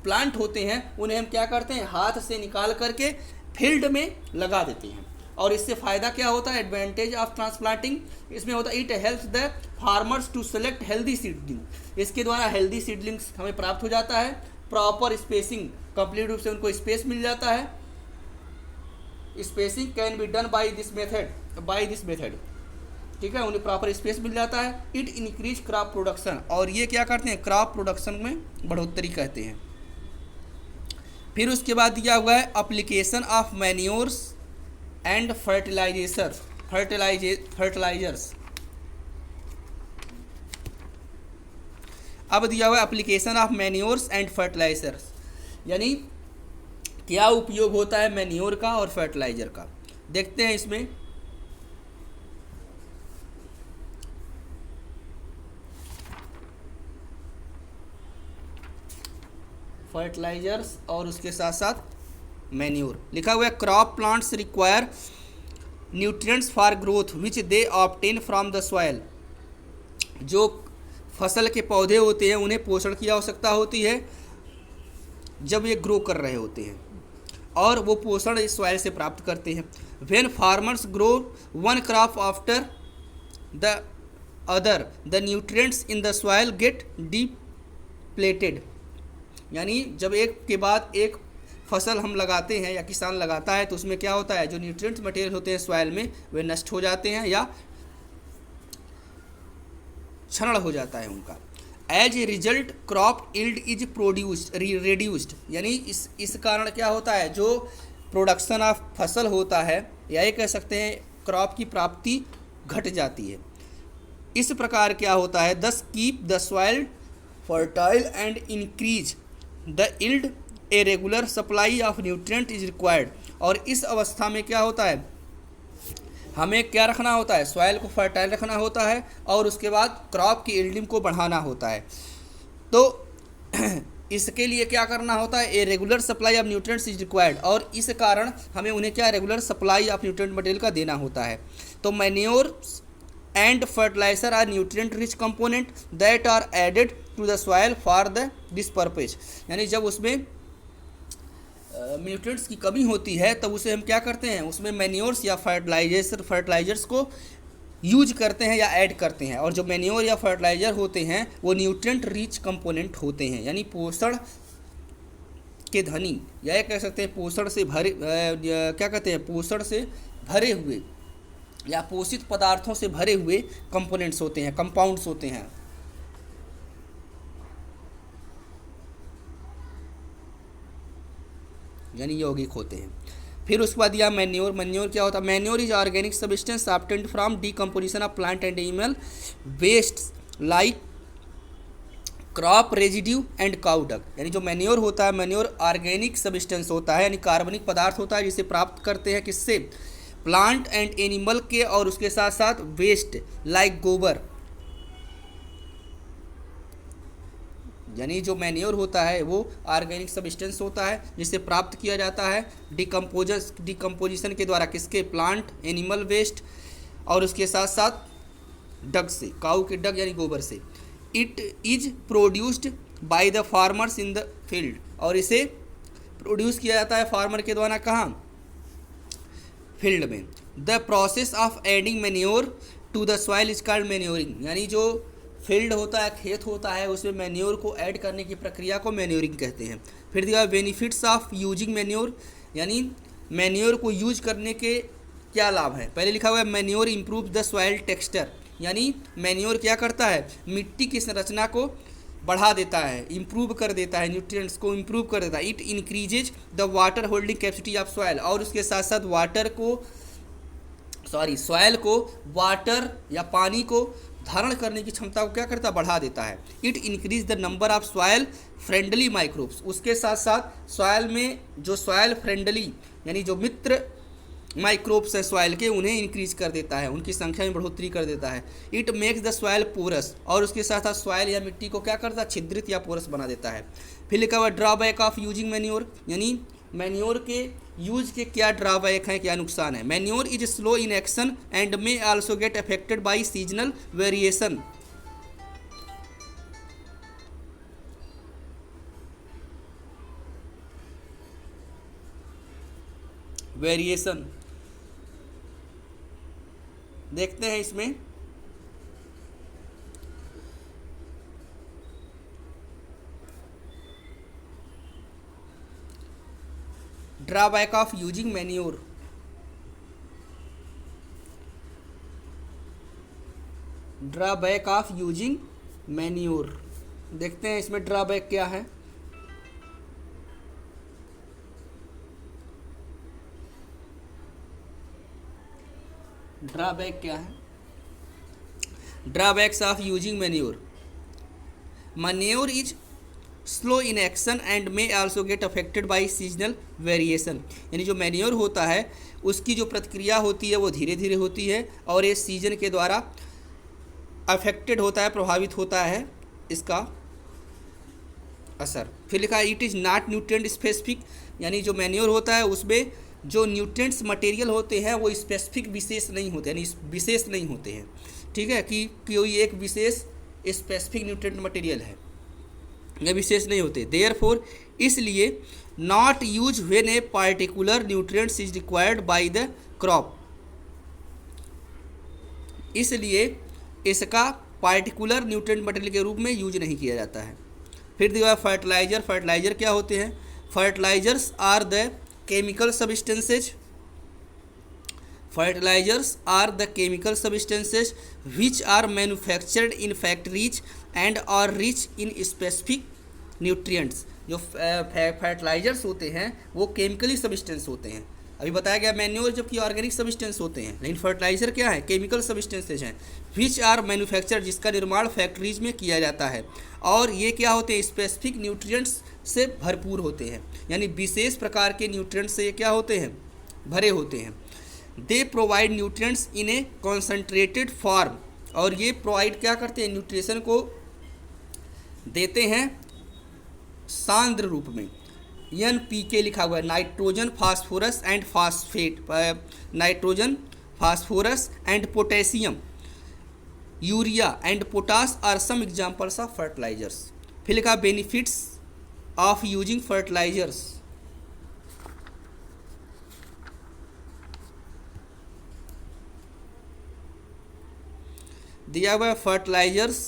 प्लांट होते हैं उन्हें हम क्या करते हैं, हाथ से निकाल करके फील्ड में लगा देते हैं। और इससे फ़ायदा क्या होता है, एडवांटेज ऑफ ट्रांसप्लांटिंग इसमें होता है, it helps the farmers to select healthy seedling. इसके द्वारा हेल्दी सीडलिंग्स हमें प्राप्त हो जाता है। प्रॉपर स्पेसिंग, कंप्लीट रूप से उनको स्पेस मिल जाता है। Spacing can be done by this method, ठीक है, उन्हें प्रॉपर स्पेस मिल जाता है। इट इंक्रीज क्रॉप प्रोडक्शन, और ये क्या करते हैं, क्रॉप प्रोडक्शन में बढ़ोतरी करते हैं। फिर उसके बाद दिया हुआ है application of manures and fertilizers. अब दिया हुआ है application of manures and fertilisers, यानी क्या उपयोग होता है मैन्योर का और फर्टिलाइजर का। देखते हैं इसमें, फर्टिलाइजर्स और उसके साथ साथ मैन्योर लिखा हुआ है। Crop plants require nutrients for growth which they obtain from the soil. जो फसल के पौधे होते हैं उन्हें पोषण की आवश्यकता होती है जब ये ग्रो कर रहे होते हैं, और वो पोषण इस सॉइल से प्राप्त करते हैं। When farmers grow one crop after the other the nutrients in the soil get depleted, यानी जब एक के बाद एक फसल हम लगाते हैं या किसान लगाता है तो उसमें क्या होता है, जो न्यूट्रिएंट्स मटेरियल होते हैं सॉइल में वे नष्ट हो जाते हैं या क्षरण हो जाता है उनका। As a result crop yield is reduced, यानी इस कारण क्या होता है, जो प्रोडक्शन ऑफ फसल होता है या ये कह सकते हैं क्रॉप की प्राप्ति घट जाती है। इस प्रकार क्या होता है, दस keep the soil fertile and increase the yield, A regular supply of nutrient is required. और इस अवस्था में क्या होता है, हमें क्या रखना होता है, सॉइल को फर्टाइल रखना होता है और उसके बाद क्रॉप की यील्डिंग को बढ़ाना होता है। तो इसके लिए क्या करना होता है, a regular supply of nutrients is required, और इस कारण हमें उन्हें क्या regular supply of nutrient material का देना होता है। तो manure and fertilizer are nutrient rich component that are added to the soil for this purpose, यानी जब उसमें न्यूट्रिएंट्स की कमी होती है तब उसे हम क्या करते हैं, उसमें मैन्योर्स या फर्टिलाइजर्स को यूज करते हैं या ऐड करते हैं। और जो मैन्योर या फर्टिलाइजर होते हैं वो न्यूट्रिएंट रिच कंपोनेंट होते हैं, यानी पोषण के धनी, या ये कह सकते हैं पोषण से भरे क्या कहते हैं, पोषण से भरे हुए या पोषित पदार्थों से भरे हुए कंपोनेंट्स होते हैं, कंपाउंड्स होते हैं। यानी यौगिक होते हैं। फिर उसके बाद दिया मैन्योर। मैन्योर क्या होता है, manure is organic substance obtained from decomposition of plant and animal waste like crop residue and cow dung. यानी जो मैन्योर होता है, मैन्योर ऑर्गेनिक सब्सटेंस होता है, यानी कार्बनिक पदार्थ होता है जिसे प्राप्त करते हैं किससे, प्लांट एंड एनिमल के, और उसके साथ साथ वेस्ट लाइक गोबर। यानी जो मैन्योर होता है वो ऑर्गेनिक सब्सटेंस होता है जिसे प्राप्त किया जाता है डिकम्पोजिशन के द्वारा, किसके, प्लांट एनिमल वेस्ट और उसके साथ साथ डग से, काऊ के डग यानी गोबर से। It is produced by the farmers in the field, और इसे प्रोड्यूस किया जाता है फार्मर के द्वारा, कहाँ, फील्ड में। The process of adding manure to the soil is called manuring, यानी जो फील्ड होता है, खेत होता है, उसमें मैन्योर को ऐड करने की प्रक्रिया को मैन्योरिंग कहते हैं। फिर दिया बेनिफिट्स ऑफ यूजिंग मैन्योर, यानी मैन्योर को यूज करने के क्या लाभ हैं। पहले लिखा हुआ है manure improve the soil texture, यानी मैन्योर क्या करता है, मिट्टी की संरचना को बढ़ा देता है, इम्प्रूव कर देता है, न्यूट्रिएंट्स को इम्प्रूव कर देता है। It increases the water holding capacity of soil, और उसके साथ साथ सॉइल को वाटर या पानी को धारण करने की क्षमता को क्या करता है, बढ़ा देता है। It increase the number of soil friendly microbes, उसके साथ साथ सॉइल में जो सॉइल फ्रेंडली यानी जो मित्र माइक्रोब्स है सॉइल के, उन्हें इंक्रीज कर देता है, उनकी संख्या में बढ़ोतरी कर देता है। It makes the soil porous, और उसके साथ साथ सॉइल या मिट्टी को क्या करता है, छिद्रित या पोरस बना देता है। फिर लिखा हुआ ड्रॉबैक ऑफ यूजिंग मैन्योर, यानी मैन्योर के यूज के क्या ड्रॉबैक हैं, क्या नुकसान है। Manure is slow in action and may also get affected by seasonal variation. देखते हैं इसमें, drawback of using manure. Drawback of using manure, देखते हैं इसमें ड्रॉबैक क्या है। ड्रॉबैक क्या है, drawbacks of using manure. Manure is slow in action and may also get affected by seasonal variation, यानी जो मैन्योर होता है उसकी जो प्रतिक्रिया होती है वो धीरे धीरे होती है, और ये सीजन के द्वारा अफेक्टेड होता है, प्रभावित होता है इसका असर। फिर लिखा है it is not nutrient specific, यानी जो मैन्योर होता है उसमें जो न्यूट्रिएंट्स मटेरियल होते हैं वो स्पेसिफिक विशेष नहीं होते, यानी विशेष नहीं होते हैं, ठीक है, कि कोई एक विशेष स्पेसिफिक न्यूट्रिएंट मटेरियल है, ये विशेष नहीं होते। देयरफॉर इसलिए not use when a particular nutrients is required by the crop, इसलिए इसका पार्टिकुलर न्यूट्रिएंट मटेरियल के रूप में यूज नहीं किया जाता है। फिर दिया फर्टिलाइजर। फर्टिलाइजर क्या होते हैं, fertilizers are the chemical substances, fertilizers are the chemical substances which are manufactured in factories and are rich in specific nutrients. जो फर्टिलाइजर्स होते हैं वो केमिकली सब्सटेंस होते हैं, अभी बताया गया मैन्योर जबकि ऑर्गेनिक सब्सटेंस होते हैं, लेकिन फर्टिलाइजर क्या है, केमिकल सब्सटेंसेज हैं। विच आर मैन्युफैक्चर, जिसका निर्माण फैक्ट्रीज में किया जाता है, और ये क्या होते हैं, स्पेसिफिक न्यूट्रिएंट्स से भरपूर होते हैं, यानी विशेष प्रकार के न्यूट्रिएंट्स से ये क्या होते हैं, भरे होते हैं। They provide nutrients in A concentrated form, और ये प्रोवाइड क्या करते हैं, न्यूट्रिशन को देते हैं सांद्र रूप में। NPK लिखा हुआ है, nitrogen phosphorus and phosphate, nitrogen phosphorus and potassium, urea and potash are some examples of fertilizers. फिर लिखा बेनिफिट्स ऑफ यूजिंग फर्टिलाइजर्स। दिया हुआ fertilizers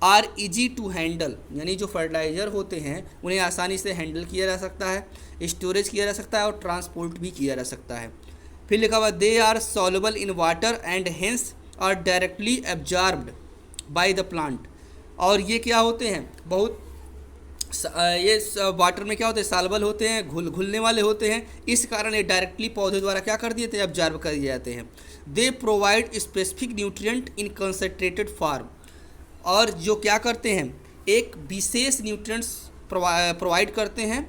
are easy to handle, यानी जो फर्टिलाइज़र होते हैं उन्हें आसानी से हैंडल किया जा सकता है, स्टोरेज किया जा सकता है और ट्रांसपोर्ट भी किया जा सकता है। फिर लिखा हुआ they are soluble in water and hence are directly absorbed by the plant, और ये क्या होते हैं, बहुत ये वाटर में क्या होते हैं, सॉल्युबल होते हैं, घुलने वाले होते हैं, इस कारण ये डायरेक्टली पौधे द्वारा क्या कर दिए थे, एब्जॉर्ब कर दिए जाते हैं। They provide specific nutrient in concentrated form, और जो क्या करते हैं, एक विशेष न्यूट्रिएंट्स प्रोवाइड करते हैं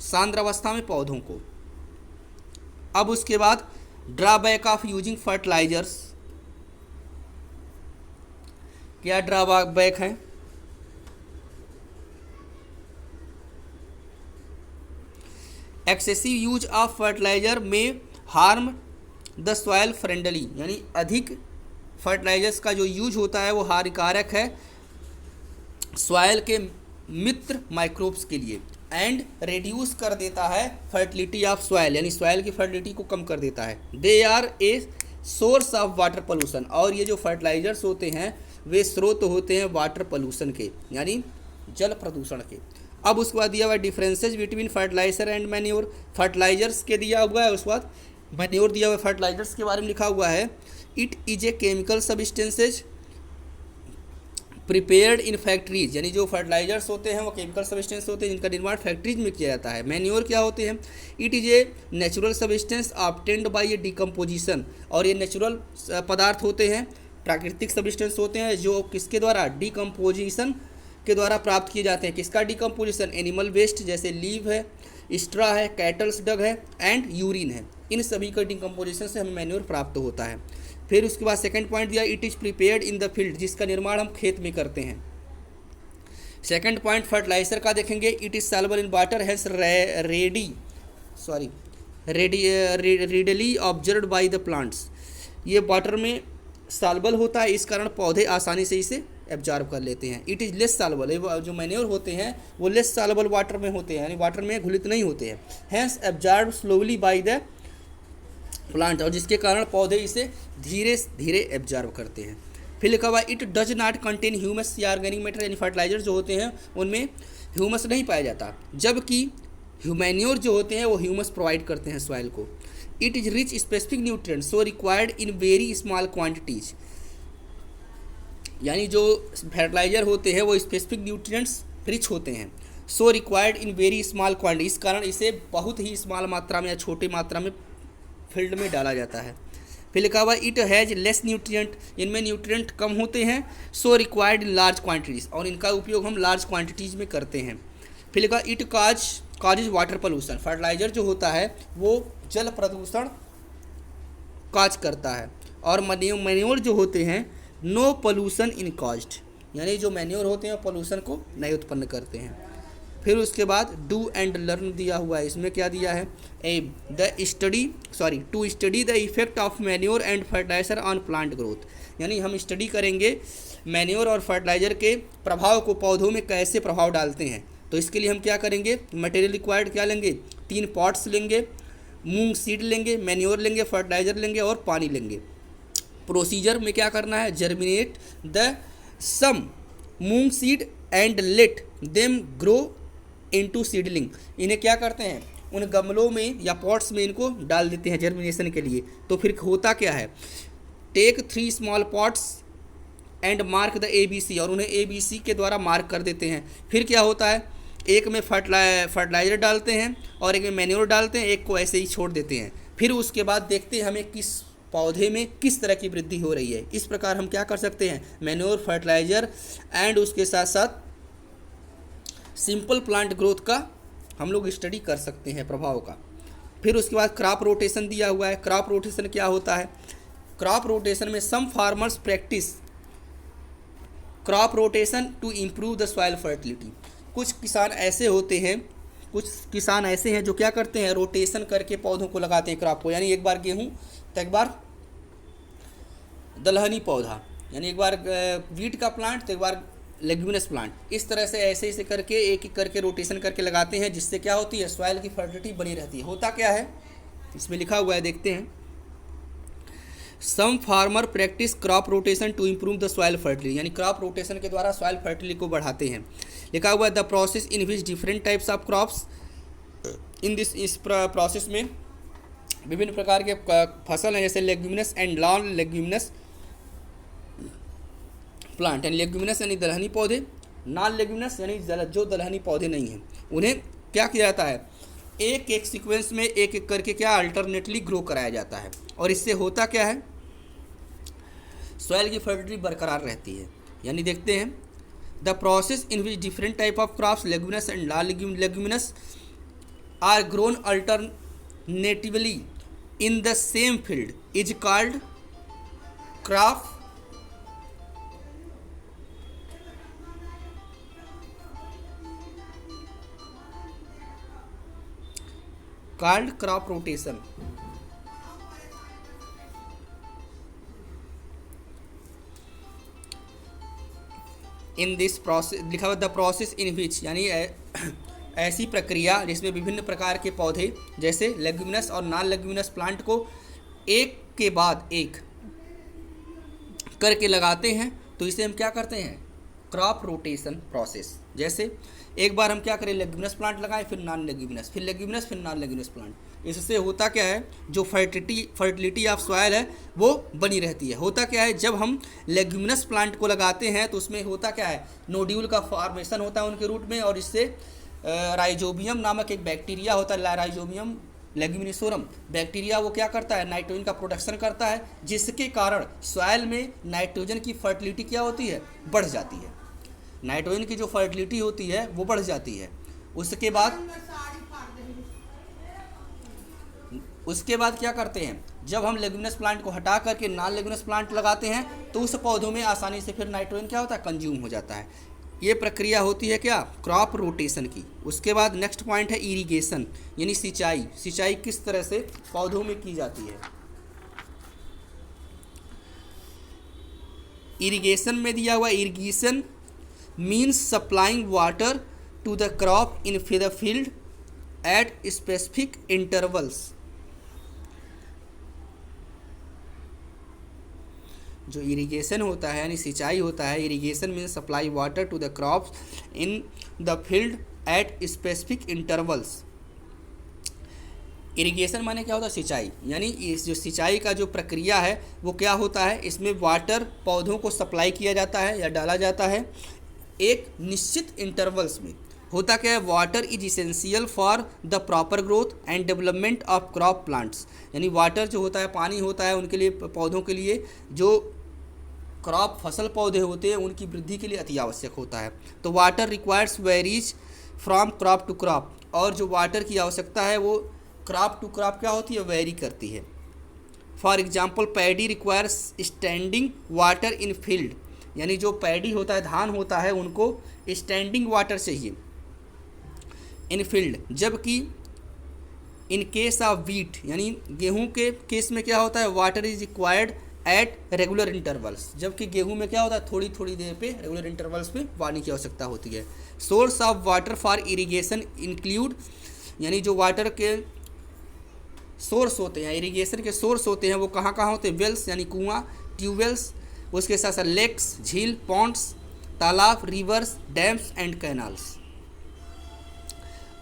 सांद्र अवस्था में पौधों को। अब उसके बाद ड्रॉबैक ऑफ यूजिंग फर्टिलाइजर्स, क्या ड्रॉबैक है, एक्सेसिव यूज ऑफ फर्टिलाइजर में हार्म द सॉइल फ्रेंडली, यानी अधिक फर्टिलाइजर्स का जो यूज होता है वो हानिकारक है सॉइल के मित्र माइक्रोब्स के लिए। एंड रिड्यूस कर देता है फर्टिलिटी ऑफ सॉइल, यानी सॉइल की फर्टिलिटी को कम कर देता है। They are a source of water pollution, और ये जो फर्टिलाइजर्स होते हैं वे स्रोत होते हैं वाटर पोल्यूशन के, यानी जल प्रदूषण के। अब उसके बाद दिया हुआ है differences between fertilizer and manure, fertilizers के दिया हुआ है, उसके बाद मैन्योर दिया हुआ है। फर्टिलाइजर्स के बारे में लिखा हुआ है it is a chemical substances prepared in factories, यानी जो फर्टिलाइजर्स होते हैं वो केमिकल सब्सटेंस होते हैं जिनका निर्माण फैक्ट्रीज में किया जाता है। मैन्योर क्या होते हैं, it is a natural substance obtained by A decomposition, और ये नेचुरल पदार्थ होते हैं, प्राकृतिक सब्सटेंस होते हैं जो किसके द्वारा, डिकम्पोजिशन के द्वारा प्राप्त किए जाते हैं। किसका डिकम्पोजिशन, एनिमल वेस्ट जैसे लीव है, स्ट्रा है, कैटल्स डग है एंड यूरिन है, इन सभी का डिकम्पोजिशन से हमें मैन्योर प्राप्त होता है। फिर उसके बाद सेकंड पॉइंट दिया it is prepared in the field, जिसका निर्माण हम खेत में करते हैं। सेकंड पॉइंट फर्टिलाइजर का देखेंगे, it is soluble in water has readily observed by the plants, ये वाटर में सॉल्युबल होता है, इस कारण पौधे आसानी से इसे एब्जॉर्ब कर लेते हैं। इट इज़ लेस सॉल्युबल, जो मैन्योर होते हैं वो लेस सॉल्युबल वाटर में होते हैं, यानी वाटर में घुलित नहीं होते हैं, hence absorb slowly by the plant, और जिसके कारण पौधे इसे धीरे धीरे एब्जॉर्ब करते हैं। फिर लिखा हुआ it does not contain humus या ऑर्गेनिक मैटर, यानी फर्टिलाइजर जो होते हैं उनमें ह्यूमस नहीं पाया जाता, जबकि ह्यूमैन्योर जो होते हैं वो ह्यूमस प्रोवाइड करते हैं सॉइल को। It is rich specific nutrients so required in very small quantities, यानी जो फर्टिलाइजर होते हैं वो स्पेसिफिक न्यूट्रिएंट्स रिच होते हैं, so required in very small quantity, इस कारण इसे बहुत ही स्मॉल मात्रा में या छोटी मात्रा में फील्ड में डाला जाता है। फिर लिखा हुआ इट हैज़ लेस न्यूट्रिएंट, इनमें न्यूट्रिएंट कम होते हैं, so required in large quantities, और इनका उपयोग हम लार्ज क्वांटिटीज़ में करते हैं। फिर लिखा it causes water pollution, fertilizer जो होता है वो जल प्रदूषण काज करता है, और मैन्योर जो होते हैं नो पोल्यूशन इन कॉज्ड, यानी जो मैन्योर होते हैं पोल्यूशन को नहीं उत्पन्न करते हैं। फिर उसके बाद डू एंड लर्न दिया हुआ है, इसमें क्या दिया है, to study the effect of manure and fertilizer on plant growth, यानी हम स्टडी करेंगे मैन्योर और फर्टिलाइजर के प्रभाव को पौधों में कैसे प्रभाव डालते हैं। तो इसके लिए हम क्या करेंगे, मटेरियल रिक्वायर्ड क्या लेंगे, 3 पॉट्स लेंगे, मूंग सीड लेंगे, मैन्योर लेंगे, फर्टिलाइजर लेंगे और पानी लेंगे। प्रोसीजर में क्या करना है, germinate the some moong seed and let them grow into seedling, इन्हें क्या करते हैं उन गमलों में या पॉट्स में इनको डाल देते हैं जर्मिनेशन के लिए। तो फिर होता क्या है, take 3 small pots and mark the ABC, और उन्हें ABC के द्वारा मार्क कर देते हैं। फिर क्या होता है, एक में फर्टिलाइजर डालते हैं और एक में मैन्योर डालते हैं, एक को ऐसे ही छोड़ देते हैं। फिर उसके बाद देखते हैं हमें किस पौधे में किस तरह की वृद्धि हो रही है। इस प्रकार हम क्या कर सकते हैं, मैन्योर, फर्टिलाइजर एंड उसके साथ साथ सिंपल प्लांट ग्रोथ का हम लोग स्टडी कर सकते हैं प्रभाव का। फिर उसके बाद क्रॉप रोटेशन दिया हुआ है। क्रॉप रोटेशन क्या होता है, क्रॉप रोटेशन में some farmers practice crop rotation to improve the soil fertility, कुछ किसान ऐसे हैं जो क्या करते हैं, रोटेशन करके पौधों को लगाते हैं क्रॉप को, यानी एक बार गेहूँ तो एक बार दलहनी पौधा, यानी एक बार वीट का प्लांट तो एक बार लेग्यूमिनस प्लांट, इस तरह से ऐसे करके एक एक करके रोटेशन करके लगाते हैं, जिससे क्या होती है, सॉइल की फर्टिलिटी बनी रहती है। होता क्या है, इसमें लिखा हुआ है, देखते हैं। Some farmer practice crop rotation to improve the soil fertility, यानी क्रॉप रोटेशन के द्वारा सॉइल फर्टिलिटी को बढ़ाते हैं। लिखा हुआ है the process in which different types of crops इस प्रोसेस में विभिन्न प्रकार के फसल हैं, जैसे leguminous and non leguminous plant, यानी लेग्यूमिनस यानी दलहनी पौधे, नॉन लेग्यूमिनस यानी जो दलहनी पौधे नहीं हैं, उन्हें क्या किया जाता है, एक एक सीक्वेंस में एक एक करके क्या अल्टरनेटली ग्रो कराया जाता है। और इससे होता क्या है, सॉइल की फर्टिलिटी बरकरार रहती है। यानी देखते हैं, the process in which different type of crops leguminous and non leguminous are grown alternatively in the same field is called crop rotation. In this process लिखा हुआ द प्रोसेस इन विच, यानी ऐसी प्रक्रिया जिसमें विभिन्न प्रकार के पौधे जैसे लेग्यूमिनस और नॉन लेग्यूमिनस प्लांट को एक के बाद एक करके लगाते हैं, तो इसे हम क्या करते हैं, क्रॉप रोटेशन प्रोसेस। जैसे एक बार हम क्या करें, लेग्यूमिनस प्लांट लगाएं, फिर नॉन लेग्यूमिनस, फिर लेग्यूमिनस, फिर नॉन लेग्यूमिनस प्लांट। इससे होता क्या है, जो फर्टिलिटी ऑफ सॉयल है वो बनी रहती है। होता क्या है, जब हम लेग्यूमिनस प्लांट को लगाते हैं तो उसमें होता क्या है, नोड्यूल का फॉर्मेशन होता है उनके रूट में, और इससे राइजोबियम नामक एक बैक्टीरिया होता है, राइजोबियम लेग्यूमिनिसोरम बैक्टीरिया, वो क्या करता है, नाइट्रोजन का प्रोडक्शन करता है, जिसके कारण सॉयल में नाइट्रोजन की फर्टिलिटी क्या होती है, बढ़ जाती है। नाइट्रोजन की जो फर्टिलिटी होती है वो बढ़ जाती है। उसके बाद क्या करते हैं, जब हम लेग्यूमिनस प्लांट को हटा करके नॉन लेग्यूमिनस प्लांट लगाते हैं तो उस पौधों में आसानी से फिर नाइट्रोजन क्या होता है, कंज्यूम हो जाता है। ये प्रक्रिया होती है क्या, क्रॉप रोटेशन की। उसके बाद नेक्स्ट पॉइंट है इरिगेशन, यानी सिंचाई। सिंचाई किस तरह से पौधों में की जाती है। इरिगेशन में दिया हुआ, irrigation means supplying water to the crop in the field at specific intervals. जो इरिगेशन होता है यानी सिंचाई होता है, irrigation means supply water to the crops in the field at specific intervals. Irrigation माने क्या होता है, सिंचाई। यानी इस जो सिंचाई का जो प्रक्रिया है वो क्या होता है, इसमें वाटर पौधों को सप्लाई किया जाता है या डाला जाता है एक निश्चित इंटरवल्स में। होता क्या है, water is essential for the proper growth and development of crop plants. यानी वाटर जो होता है, पानी होता है उनके लिए, पौधों के लिए, जो क्रॉप फसल पौधे होते हैं उनकी वृद्धि के लिए अति आवश्यक होता है। तो water requires varies from crop to crop, और जो वाटर की आवश्यकता है वो क्रॉप टू क्रॉप क्या होती है, वेरी करती है। For example paddy requires standing water in field, यानी जो पैडी होता है, धान होता है, उनको स्टैंडिंग वाटर चाहिए इन फील्ड, जबकि इन केस ऑफ वीट यानी गेहूं के केस में क्या होता है, water is required at regular intervals, जबकि गेहूं में क्या होता है, थोड़ी थोड़ी देर पे रेगुलर इंटरवल्स पे पानी की आवश्यकता होती है। Source of water for irrigation include, यानी जो वाटर के सोर्स होते हैं, इरिगेशन के सोर्स होते हैं, वो कहाँ कहाँ होते हैं, वेल्स यानी कुआं, ट्यूबवेल्स, उसके साथ साथ लेक्स, झील, पॉन्ड्स, तालाब, रिवर्स, डैम्स एंड कैनाल्स।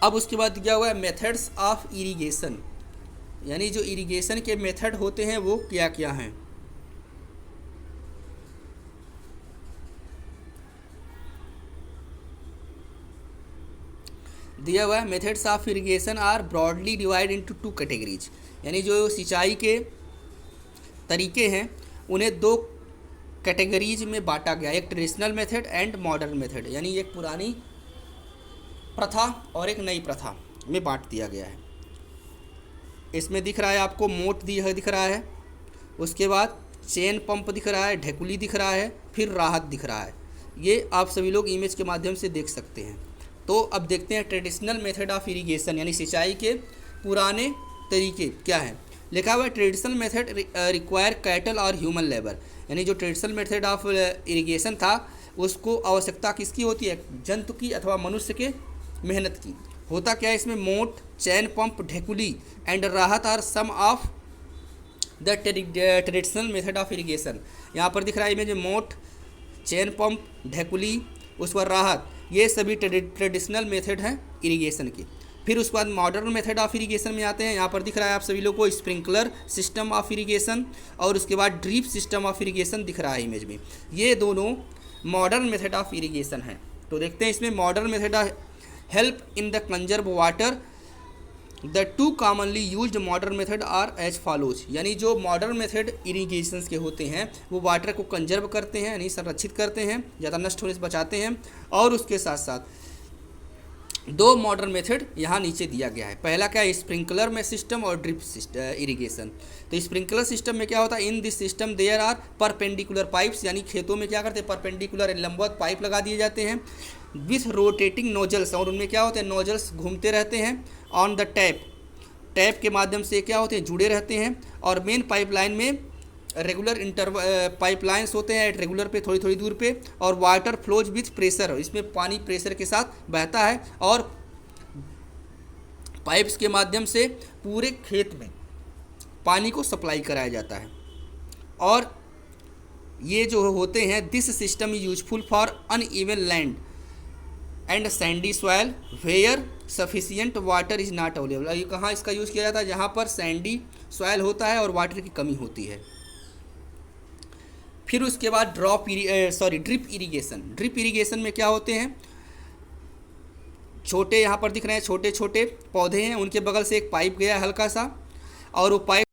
अब उसके बाद दिया हुआ है मेथड्स ऑफ इरिगेशन, यानी जो इरिगेशन के मेथड होते हैं वो क्या क्या हैं। दिया हुआ है methods of irrigation are broadly divide into two categories, यानी जो सिंचाई के तरीके हैं उन्हें दो कैटेगरीज में बांटा गया, एक traditional method and modern method, यानी एक पुरानी प्रथा और एक नई प्रथा में बांट दिया गया है। इसमें दिख रहा है आपको मोट दिख रहा है, उसके बाद चेन पंप दिख रहा है, ढेकुली दिख रहा है, फिर राहत दिख रहा है। ये आप सभी लोग इमेज के माध्यम से देख सकते हैं। तो अब देखते हैं ट्रेडिशनल मेथड ऑफ इरिगेशन, यानी सिंचाई के पुराने तरीके क्या हैं। लिखा हुआ है ट्रेडिशनल मेथड रिक्वायर कैटल और ह्यूमन लेबर, यानी जो ट्रेडिशनल मेथड ऑफ इरिगेशन था उसको आवश्यकता किसकी होती है, जंतु की अथवा मनुष्य के मेहनत की। होता क्या है, इसमें moat, chain pump, dhekli and rahat are some of the traditional method of irrigation. यहाँ पर दिख रहा है इमेज में मोट, चैन पंप, ढेकुली, उस पर राहत, ये सभी ट्रेडिशनल मेथड हैं इरिगेशन के। फिर उसके बाद मॉडर्न मेथड ऑफ इरिगेशन में आते हैं। यहाँ पर दिख रहा है आप सभी लोग को स्प्रिंकलर सिस्टम ऑफ इरिगेशन और उसके बाद ड्रिप सिस्टम ऑफ इरिगेशन दिख रहा है इमेज में। ये दोनों मॉडर्न मेथड ऑफ इरिगेशन हैं। तो देखते हैं इसमें modern method help in the conserve water. The two commonly used modern method are as follows, यानी जो मॉडर्न मेथड इरिगेशन के होते हैं वो वाटर को कंजर्व करते हैं, यानी संरक्षित करते हैं, ज़्यादा नष्ट होने से बचाते हैं। और उसके साथ साथ दो मॉडर्न मेथड यहाँ नीचे दिया गया है। पहला क्या है, स्प्रिंकलर में सिस्टम और ड्रिप इरिगेशन। तो स्प्रिंकलर सिस्टम में क्या होता है, in this system there are perpendicular pipes, यानी खेतों में क्या करते हैं, परपेंडिकुलर लंबवत पाइप लगा दिए जाते हैं विथ रोटेटिंग नोजल्स, और उनमें क्या होते हैं, नोजल्स घूमते रहते हैं ऑन द टैप के माध्यम से क्या होते हैं, जुड़े रहते हैं। और मेन पाइपलाइन में रेगुलर पाइपलाइंस होते हैं रेगुलर पे, थोड़ी थोड़ी दूर पे, और वाटर फ्लोज विथ प्रेशर, इसमें पानी प्रेशर के साथ बहता है और पाइप्स के माध्यम से पूरे खेत में पानी को सप्लाई कराया जाता है। और ये जो होते हैं, this system is useful for uneven land and sandy soil where sufficient water is not available. ये कहाँ इसका यूज़ किया जाता है? जहाँ पर सैंडी सॉयल होता है और वाटर की कमी होती है। फिर उसके बाद ड्रिप इरिगेशन। ड्रिप इरिगेशन में क्या होते हैं? छोटे यहाँ पर दिख रहे हैं छोटे छोटे पौधे हैं, उनके बगल से एक पाइप गया है हल्का सा, और वो पाइप